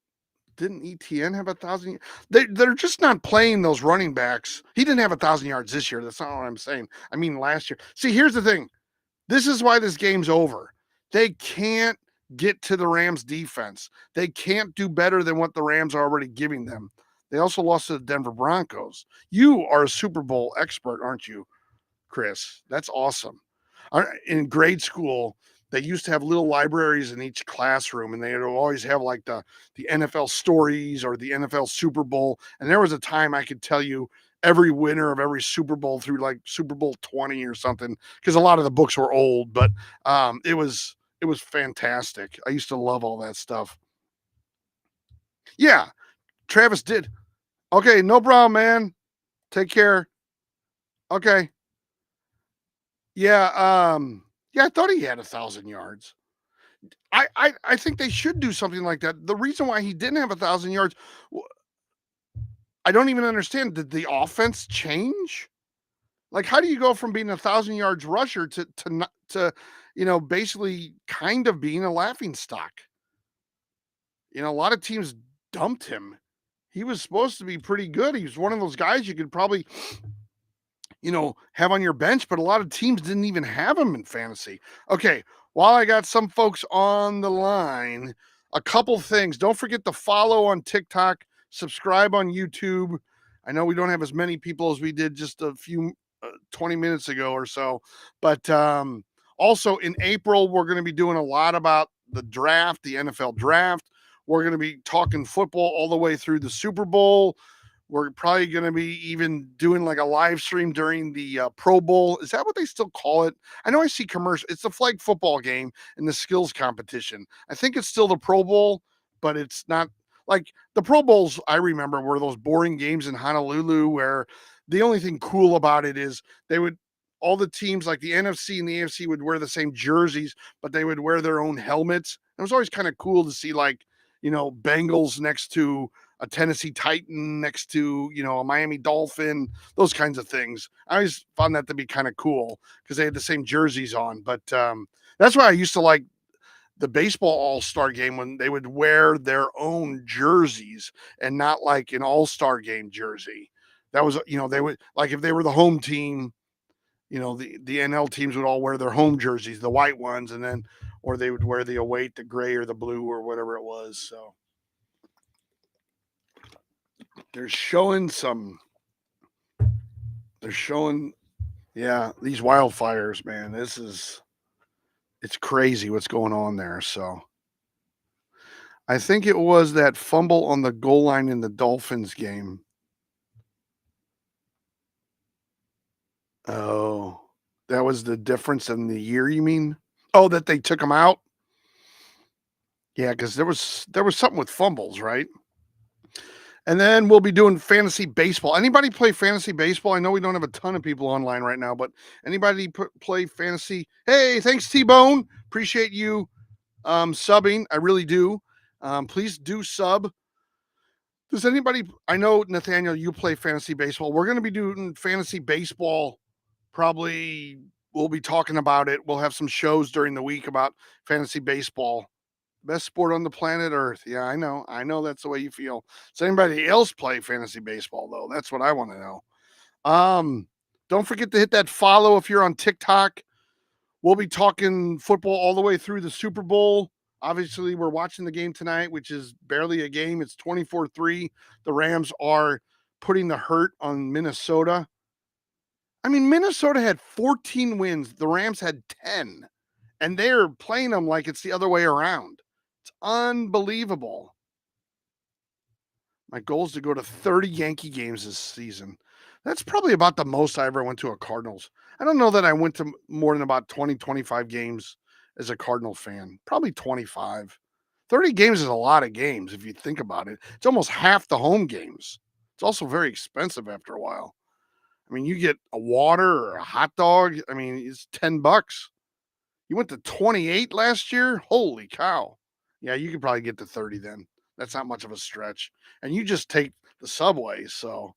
didn't ETN have 1,000? They're just not playing those running backs. He didn't have 1,000 yards this year. That's not what I'm saying. I mean last year. See, here's the thing. This is why this game's over. They can't get to the Rams defense. They can't do better than what the Rams are already giving them. They also lost to the Denver Broncos. You are a Super Bowl expert, aren't you, Chris? That's awesome. In grade school, they used to have little libraries in each classroom, and they would always have like the NFL stories or the NFL Super Bowl. And there was a time I could tell you every winner of every Super Bowl through like Super Bowl 20 or something, because a lot of the books were old, but it was fantastic. I used to love all that stuff. Yeah, Travis did. Okay, no problem, man. Take care. Okay. Yeah, yeah, I thought he had 1,000 yards. I think they should do something like that. The reason why he didn't have 1,000 yards, I don't even understand. Did the offense change? Like, how do you go from being 1,000 yards rusher to basically kind of being a laughing stock? A lot of teams dumped him. He was supposed to be pretty good. He was one of those guys you could probably have on your bench, but a lot of teams didn't even have him in fantasy. Okay, while I got some folks on the line, a couple things. Don't forget to follow on TikTok, subscribe on YouTube. I know we don't have as many people as we did just a few 20 minutes ago or so, but also in April, we're going to be doing a lot about the draft, the NFL draft. We're going to be talking football all the way through the Super Bowl. We're probably going to be even doing like a live stream during the Pro Bowl. Is that what they still call it? I know I see commercial. It's the flag football game and the skills competition. I think it's still the Pro Bowl, but it's not like the Pro Bowls I remember were those boring games in Honolulu where the only thing cool about it is all the teams like the NFC and the AFC would wear the same jerseys, but they would wear their own helmets. It was always kind of cool to see like, Bengals next to a Tennessee Titan next to, a Miami Dolphin, those kinds of things. I always found that to be kind of cool because they had the same jerseys on. But that's why I used to like the baseball all-star game when they would wear their own jerseys and not like an all-star game jersey. That was, they would like if they were the home team, the NL teams would all wear their home jerseys, the white ones, and then, or they would wear the away, the gray or the blue or whatever it was. So they're showing yeah, these wildfires, man. It's crazy what's going on there. So I think it was that fumble on the goal line in the Dolphins game. Oh, that was the difference in the year, you mean? Oh, that they took him out? Yeah, because there was something with fumbles, right? And then we'll be doing fantasy baseball. Anybody play fantasy baseball? I know we don't have a ton of people online right now, but anybody play fantasy? Hey, thanks, T-Bone. Appreciate you subbing. I really do. Please do sub. Does anybody, I know, Nathaniel, you play fantasy baseball. We're going to be doing fantasy baseball. Probably we'll be talking about it. We'll have some shows during the week about fantasy baseball. Best sport on the planet Earth. Yeah, I know. I know that's the way you feel. Does anybody else play fantasy baseball though? That's what I want to know. Don't forget to hit that follow if you're on TikTok. We'll be talking football all the way through the Super Bowl. Obviously, we're watching the game tonight, which is barely a game. It's 24-3. The Rams are putting the hurt on Minnesota. I mean, Minnesota had 14 wins. The Rams had 10, and they're playing them like it's the other way around. It's unbelievable. My goal is to go to 30 Yankee games this season. That's probably about the most I ever went to a Cardinals. I don't know that I went to more than about 20, 25 games as a Cardinal fan. Probably 25. 30 games is a lot of games if you think about it. It's almost half the home games. It's also very expensive after a while. I mean, you get a water or a hot dog. I mean, it's $10. You went to 28 last year? Holy cow. Yeah, you could probably get to 30 then. That's not much of a stretch. And you just take the subway, so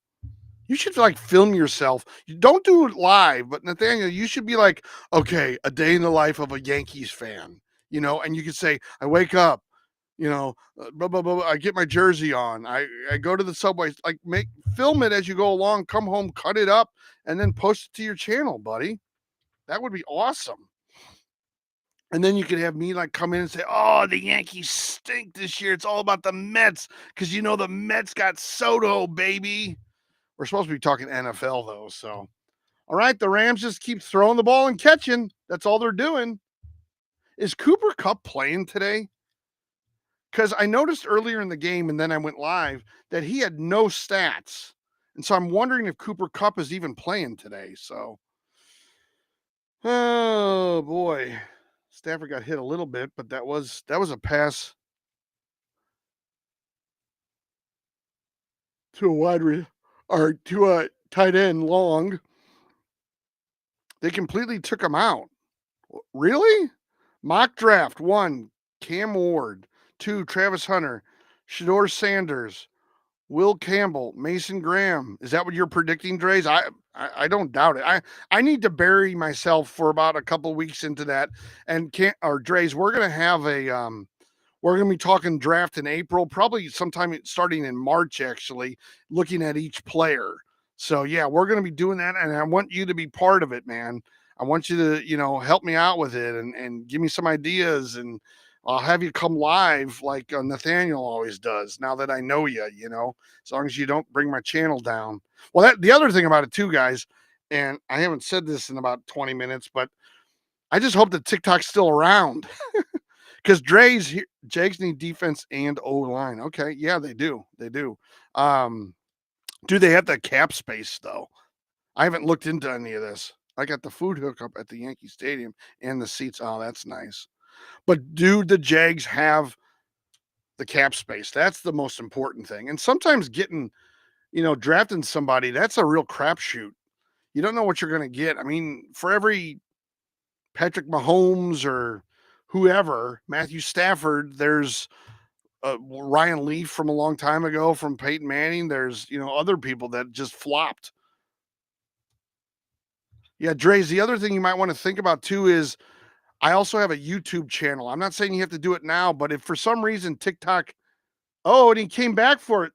you should like film yourself. You don't do it live, but Nathaniel, you should be like, okay, a day in the life of a Yankees fan, and you could say, I wake up, blah, blah, blah, blah, I get my jersey on. I go to the subway, like film it as you go along, come home, cut it up, and then post it to your channel, buddy. That would be awesome. And then you could have me like come in and say, "Oh, the Yankees stink this year. It's all about the Mets because the Mets got Soto, baby." We're supposed to be talking NFL though, so all right. The Rams just keep throwing the ball and catching. That's all they're doing. Is Cooper Kupp playing today? Because I noticed earlier in the game, and then I went live that he had no stats, and so I'm wondering if Cooper Kupp is even playing today. So, oh boy. Stafford got hit a little bit, but that was a pass to a or to a tight end long. They completely took him out. Really? Mock draft 1, Cam Ward. 2, Travis Hunter. Shador Sanders. Will Campbell. Mason Graham. Is that what you're predicting, Dre's? I don't doubt it. I need to bury myself for about a couple weeks into that. And Dre's, we're gonna have we're going to be talking draft in April, probably sometime starting in March, actually, looking at each player. So, yeah, we're going to be doing that. And I want you to be part of it, man. I want you to, help me out with it and give me some ideas. And I'll have you come live like Nathaniel always does now that I know you, as long as you don't bring my channel down. Well, the other thing about it, too, guys, and I haven't said this in about 20 minutes, but I just hope that TikTok's still around. Because Jags need defense and O line. Okay, yeah, they do. They do. Do they have the cap space though? I haven't looked into any of this. I got the food hookup at the Yankee Stadium and the seats. Oh, that's nice. But do the Jags have the cap space? That's the most important thing. And sometimes drafting somebody, that's a real crapshoot. You don't know what you're going to get. I mean, for every Patrick Mahomes or whoever, Matthew Stafford, there's Ryan Leaf from a long time ago, from Peyton Manning. There's, other people that just flopped. Yeah, Dre's, the other thing you might want to think about too is I also have a YouTube channel. I'm not saying you have to do it now, but if for some reason TikTok, and he came back for it.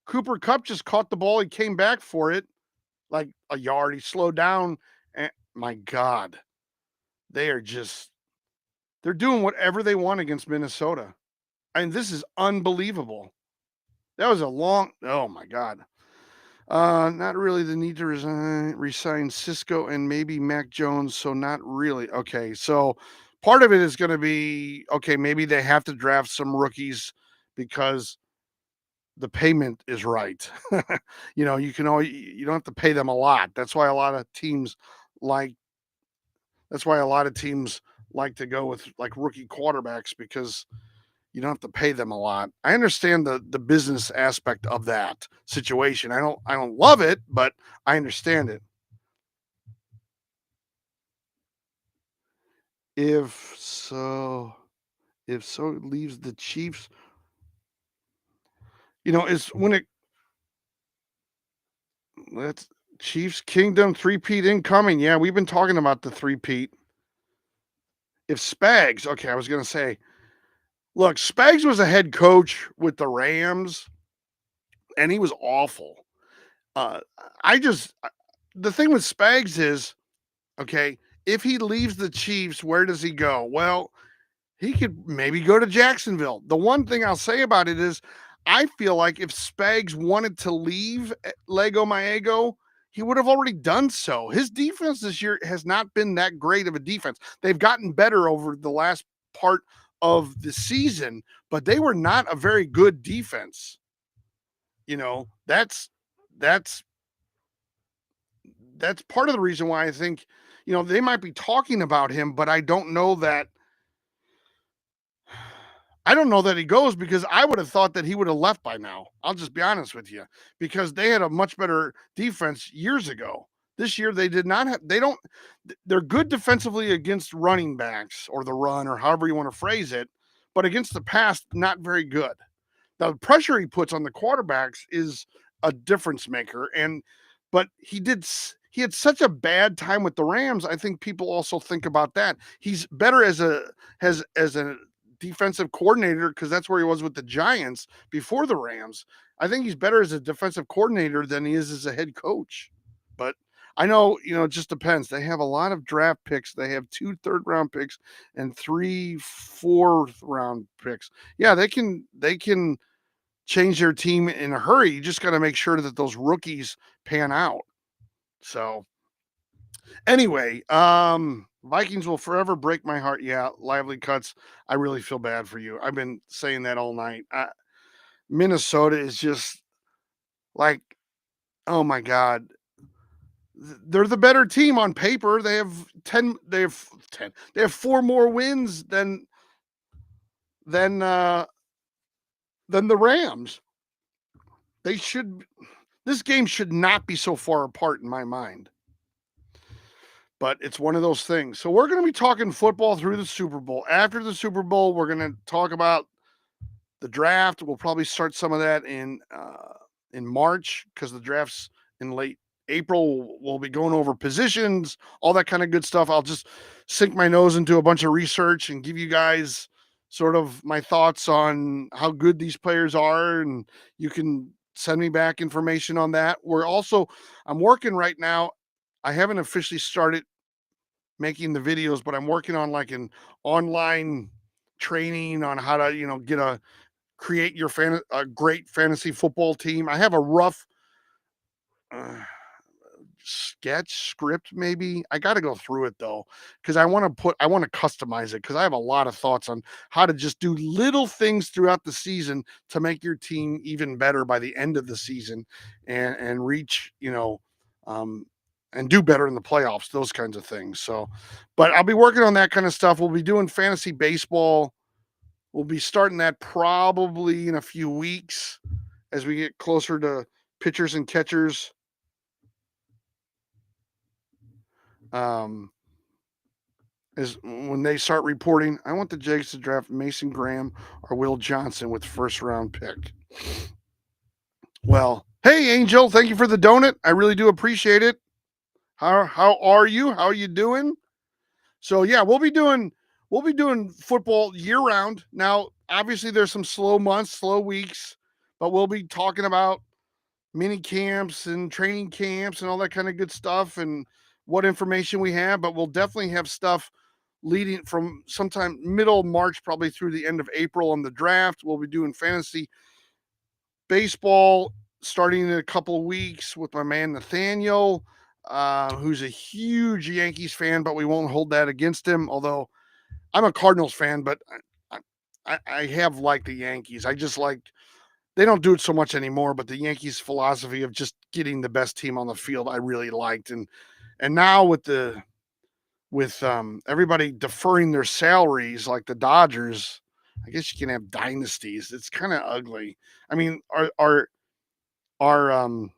Cooper Kupp just caught the ball. He came back for it like a yard. He slowed down. And my God, they're doing whatever they want against Minnesota. I mean, this is unbelievable. That was oh my God. Not really the need to resign Cisco and maybe Mac Jones. So not really. Okay. So part of it is going to be, okay, maybe they have to draft some rookies because the payment is right. You don't have to pay them a lot. That's why a lot of teams like, to go with like rookie quarterbacks because you don't have to pay them a lot. I understand the business aspect of that situation. I don't love it, but I understand it. If so, it leaves the Chiefs. Is when it that's Chiefs Kingdom three-peat incoming. Yeah, we've been talking about the three-peat. If Spags, okay, I was gonna say, look, Spags was a head coach with the Rams, and he was awful. Uh, I just the thing with Spags is, okay, if he leaves the Chiefs, where does he go? Well, he could maybe go to Jacksonville. The one thing I'll say about it is I feel like if Spags wanted to leave Lego Maego, he would have already done so. His defense this year has not been that great of a defense. They've gotten better over the last part of the season, but they were not a very good defense. You know, that's that's part of the reason why I think, they might be talking about him, but I don't know that he goes, because I would have thought that he would have left by now. I'll just be honest with you, because they had a much better defense years ago. This year they did not have. They don't. They're good defensively against running backs or the run or however you want to phrase it, but against the pass, not very good. The pressure he puts on the quarterbacks is a difference maker, but he had such a bad time with the Rams. I think people also think about that. He's better as a defensive coordinator, because that's where he was with the Giants before the Rams. I think he's better as a defensive coordinator than he is as a head coach. But I know, it just depends. They have a lot of draft picks. They have 2 third-round picks and 3 fourth-round picks. Yeah, they can change their team in a hurry. You just got to make sure that those rookies pan out. So anyway, Vikings will forever break my heart. Yeah, Lively Cuts. I really feel bad for you. I've been saying that all night. Minnesota is just like, oh my God. They're the better team on paper. They have 10, they have 10, they have 4 more wins than uh than the Rams. They should This game should not be so far apart in my mind. But it's one of those things. So we're going to be talking football through the Super Bowl. After the Super Bowl, we're going to talk about the draft. We'll probably start some of that in March, because the draft's in late April. We'll be going over positions, all that kind of good stuff. I'll just sink my nose into a bunch of research and give you guys sort of my thoughts on how good these players are, and you can send me back information on that. I'm working right now. I haven't officially started making the videos, but I'm working on like an online training on how to, create a great fantasy football team. I have a rough uh, sketch script, maybe. I got to go through it though, because I want to customize it, because I have a lot of thoughts on how to just do little things throughout the season to make your team even better by the end of the season, and reach, um, and do better in the playoffs, those kinds of things. So, but I'll be working on that kind of stuff. We'll be doing fantasy baseball. We'll be starting that probably in a few weeks as we get closer to pitchers and catchers. Um, is when they start reporting, I want the Jags to draft Mason Graham or Will Johnson with first round pick. Well, hey Angel, thank you for the donut. I really do appreciate it. How are you? How are you doing? So yeah, we'll be doing football year round. Now, obviously there's some slow months, slow weeks, but we'll be talking about mini camps and training camps and all that kind of good stuff, and what information we have. But we'll definitely have stuff leading from sometime middle March, probably through the end of April, on the draft. We'll be doing fantasy baseball starting in a couple of weeks with my man Nathaniel, who's a huge Yankees fan, but we won't hold that against him. Although I'm a Cardinals fan, but I have liked the Yankees. I just like, they don't do it so much anymore, but the Yankees' philosophy of just getting the best team on the field, I really liked. And now with everybody deferring their salaries like the Dodgers, I guess you can have dynasties. It's kind of ugly. I mean, are are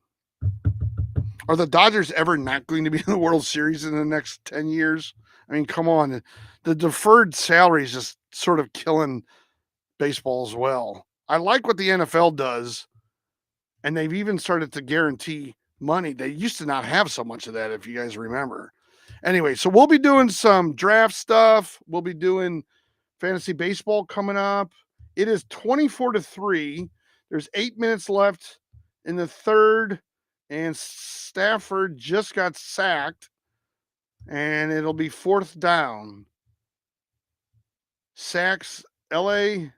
the Dodgers ever not going to be in the World Series in the next 10 years? I mean, come on. The deferred salary is just sort of killing baseball as well. I like what the NFL does, and they've even started to guarantee money. They used to not have so much of that, if you guys remember. Anyway, so we'll be doing some draft stuff. We'll be doing fantasy baseball coming up. It is 24-3. There's 8 minutes left in the third, and Stafford just got sacked, and it'll be fourth down. Sacks, LA,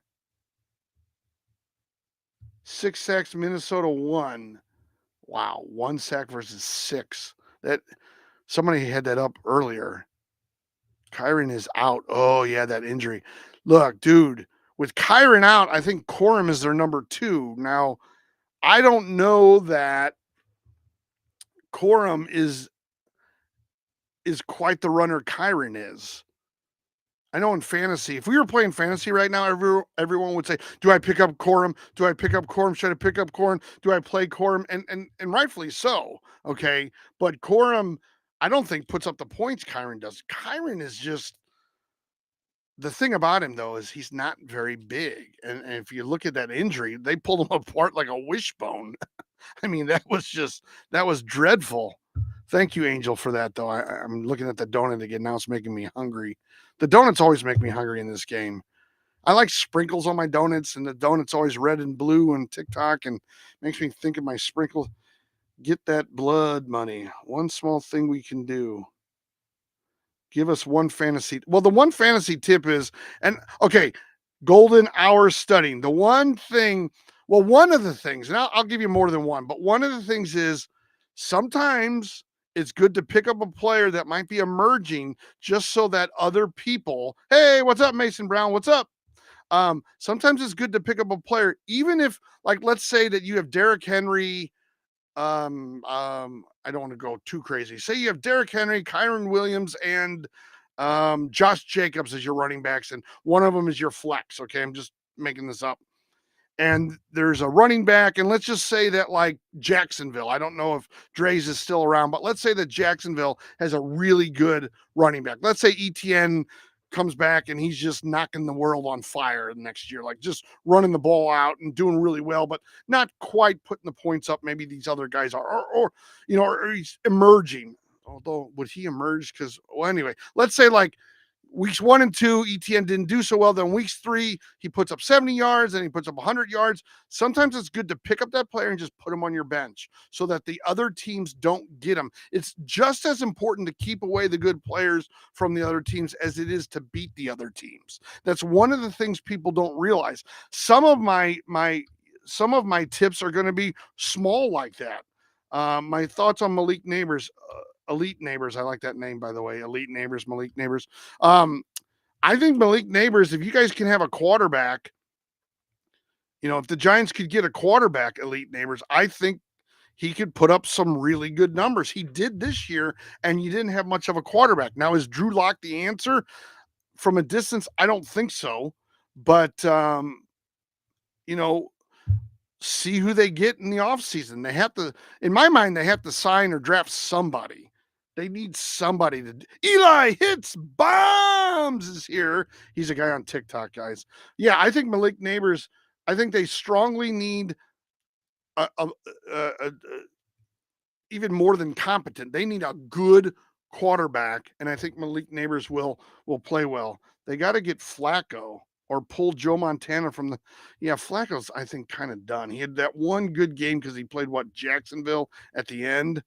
6 sacks, Minnesota 1. Wow, 1 sack versus 6. That somebody had that up earlier. Kyron is out. Oh, yeah, that injury. Look, dude, with Kyron out, I think Corum is their number 2. Now, I don't know that Corum is quite the runner Kyron is. I know in fantasy, if we were playing fantasy right now, everyone would say, "Do I pick up Corum? Do I pick up Corum? Should I pick up Corum? Do I play Corum?" And rightfully so. Okay, but Corum, I don't think puts up the points Kyron does. Kyron is just the thing about him though is he's not very big, and if you look at that injury, they pulled him apart like a wishbone. I mean, that was dreadful. Thank you, Angel, for that, though. I'm looking at the donut again. Now it's making me hungry. The donuts always make me hungry in this game. I like sprinkles on my donuts, and the donut's always red and blue on TikTok, and makes me think of my sprinkles. Get that blood money. One small thing we can do. Give us one fantasy. Well, the one fantasy tip is, and okay, golden hour studying. The one thing, well, one of the things, and I'll give you more than one, but one of the things is sometimes it's good to pick up a player that might be emerging just so that other people, hey, what's up, Mason Brown? What's up? Sometimes it's good to pick up a player, even if, like, let's say that you have Derrick Henry. I don't want to go too crazy. Say you have Derrick Henry, Kyron Williams, and Josh Jacobs as your running backs, and one of them is your flex. Okay, I'm just making this up. And there's a running back, and let's just say that, like, Jacksonville, I don't know if Dre's is still around, but let's say that Jacksonville has a really good running back. Let's say ETN comes back and he's just knocking the world on fire next year, like just running the ball out and doing really well, but not quite putting the points up maybe these other guys are, or you know, or he's emerging. Although, would he emerge? Because, well, anyway, let's say like weeks 1 and 2, ETN didn't do so well. Then weeks 3, he puts up 70 yards and he puts up 100 yards. Sometimes it's good to pick up that player and just put him on your bench so that the other teams don't get him. It's just as important to keep away the good players from the other teams as it is to beat the other teams. That's one of the things people don't realize. Some of my tips are going to be small like that. My thoughts on Malik Neighbors. Elite Neighbors. I like that name, by the way. Elite Neighbors, Malik Neighbors. I think Malik Neighbors, if you guys can have a quarterback, you know, if the Giants could get a quarterback, Elite Neighbors, I think he could put up some really good numbers. He did this year, and you didn't have much of a quarterback. Now, is Drew Lock the answer? From a distance, I don't think so. But, you know, see who they get in the offseason. They have to, in my mind, they have to sign or draft somebody. They need somebody to. Eli Hits Bombs is here. He's a guy on TikTok, guys. Yeah, I think Malik Neighbors. I think they strongly need a even more than competent. They need a good quarterback, and I think Malik Neighbors will play well. They got to get Flacco or pull Joe Montana from the. Yeah, Flacco's I think kind of done. He had that one good game because he played Jacksonville at the end.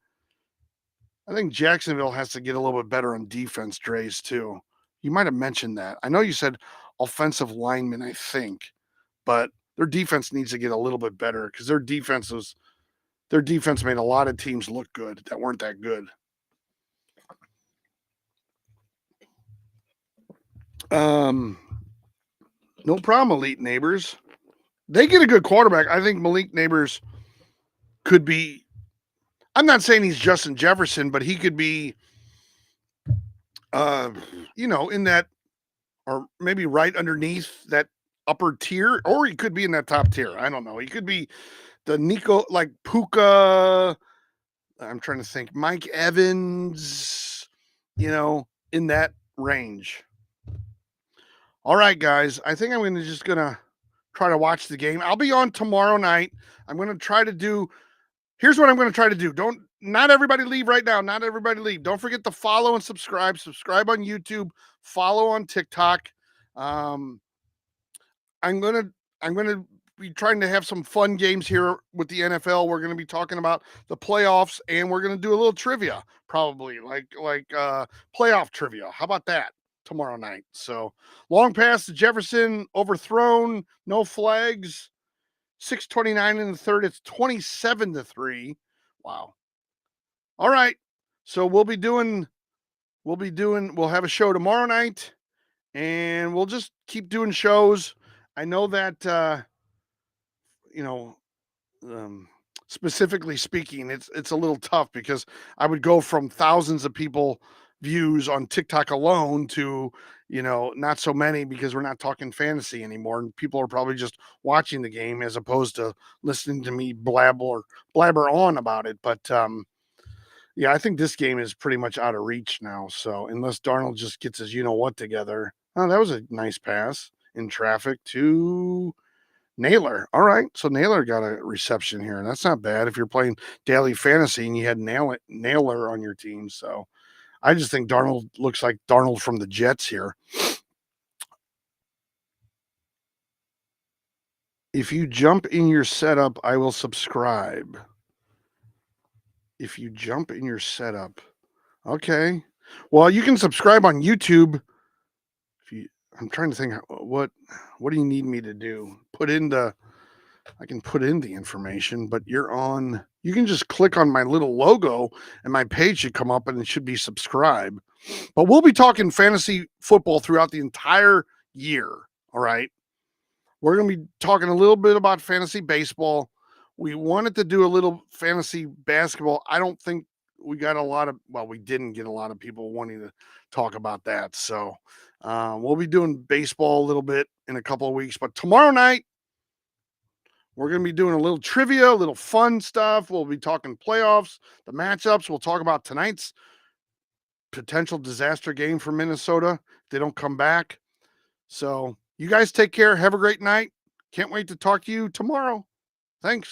I think Jacksonville has to get a little bit better on defense, Dre's, too. You might have mentioned that. I know you said offensive linemen, I think, but their defense needs to get a little bit better because their defense made a lot of teams look good that weren't that good. No problem, Elite Neighbors. They get a good quarterback. I think Malik Neighbors could be. I'm not saying he's Justin Jefferson, but he could be, you know, in that, or maybe right underneath that upper tier, or he could be in that top tier. I don't know. He could be the Nico, like Puka. I'm trying to think. Mike Evans, you know, in that range. All right, guys. I think I'm just gonna try to watch the game. I'll be on tomorrow night. I'm gonna try to do. Here's what I'm going to try to do. Not everybody leave right now. Not everybody leave. Don't forget to follow and subscribe. Subscribe on YouTube. Follow on TikTok. I'm gonna be trying to have some fun games here with the NFL. We're gonna be talking about the playoffs, and we're gonna do a little trivia, probably like playoff trivia. How about that tomorrow night? So long pass to Jefferson, overthrown, no flags. 6:29 in the third. It's 27-3. Wow. All right. So we'll have a show tomorrow night, and we'll just keep doing shows. I know that you know, um, specifically speaking, it's a little tough because I would go from thousands of people views on TikTok alone to not so many because we're not talking fantasy anymore, and people are probably just watching the game as opposed to listening to me blabber on about it. But yeah, I think this game is pretty much out of reach now. So unless Darnold just gets his what together, oh, that was a nice pass in traffic to Naylor. All right. So Naylor got a reception here, and that's not bad if you're playing daily fantasy and you had Naylor on your team. So I just think Darnold looks like Darnold from the Jets here. If you jump in your setup, I will subscribe. If you jump in your setup. Okay. Well, you can subscribe on YouTube. If you I'm trying to think what do you need me to do? I can put in the information, but you can just click on my little logo and my page should come up and it should be subscribe. But we'll be talking fantasy football throughout the entire year. All right. We're going to be talking a little bit about fantasy baseball. We wanted to do a little fantasy basketball. I don't think we didn't get a lot of people wanting to talk about that. So we'll be doing baseball a little bit in a couple of weeks. But tomorrow night, we're going to be doing a little trivia, a little fun stuff. We'll be talking playoffs, the matchups. We'll talk about tonight's potential disaster game for Minnesota if they don't come back. So you guys take care. Have a great night. Can't wait to talk to you tomorrow. Thanks.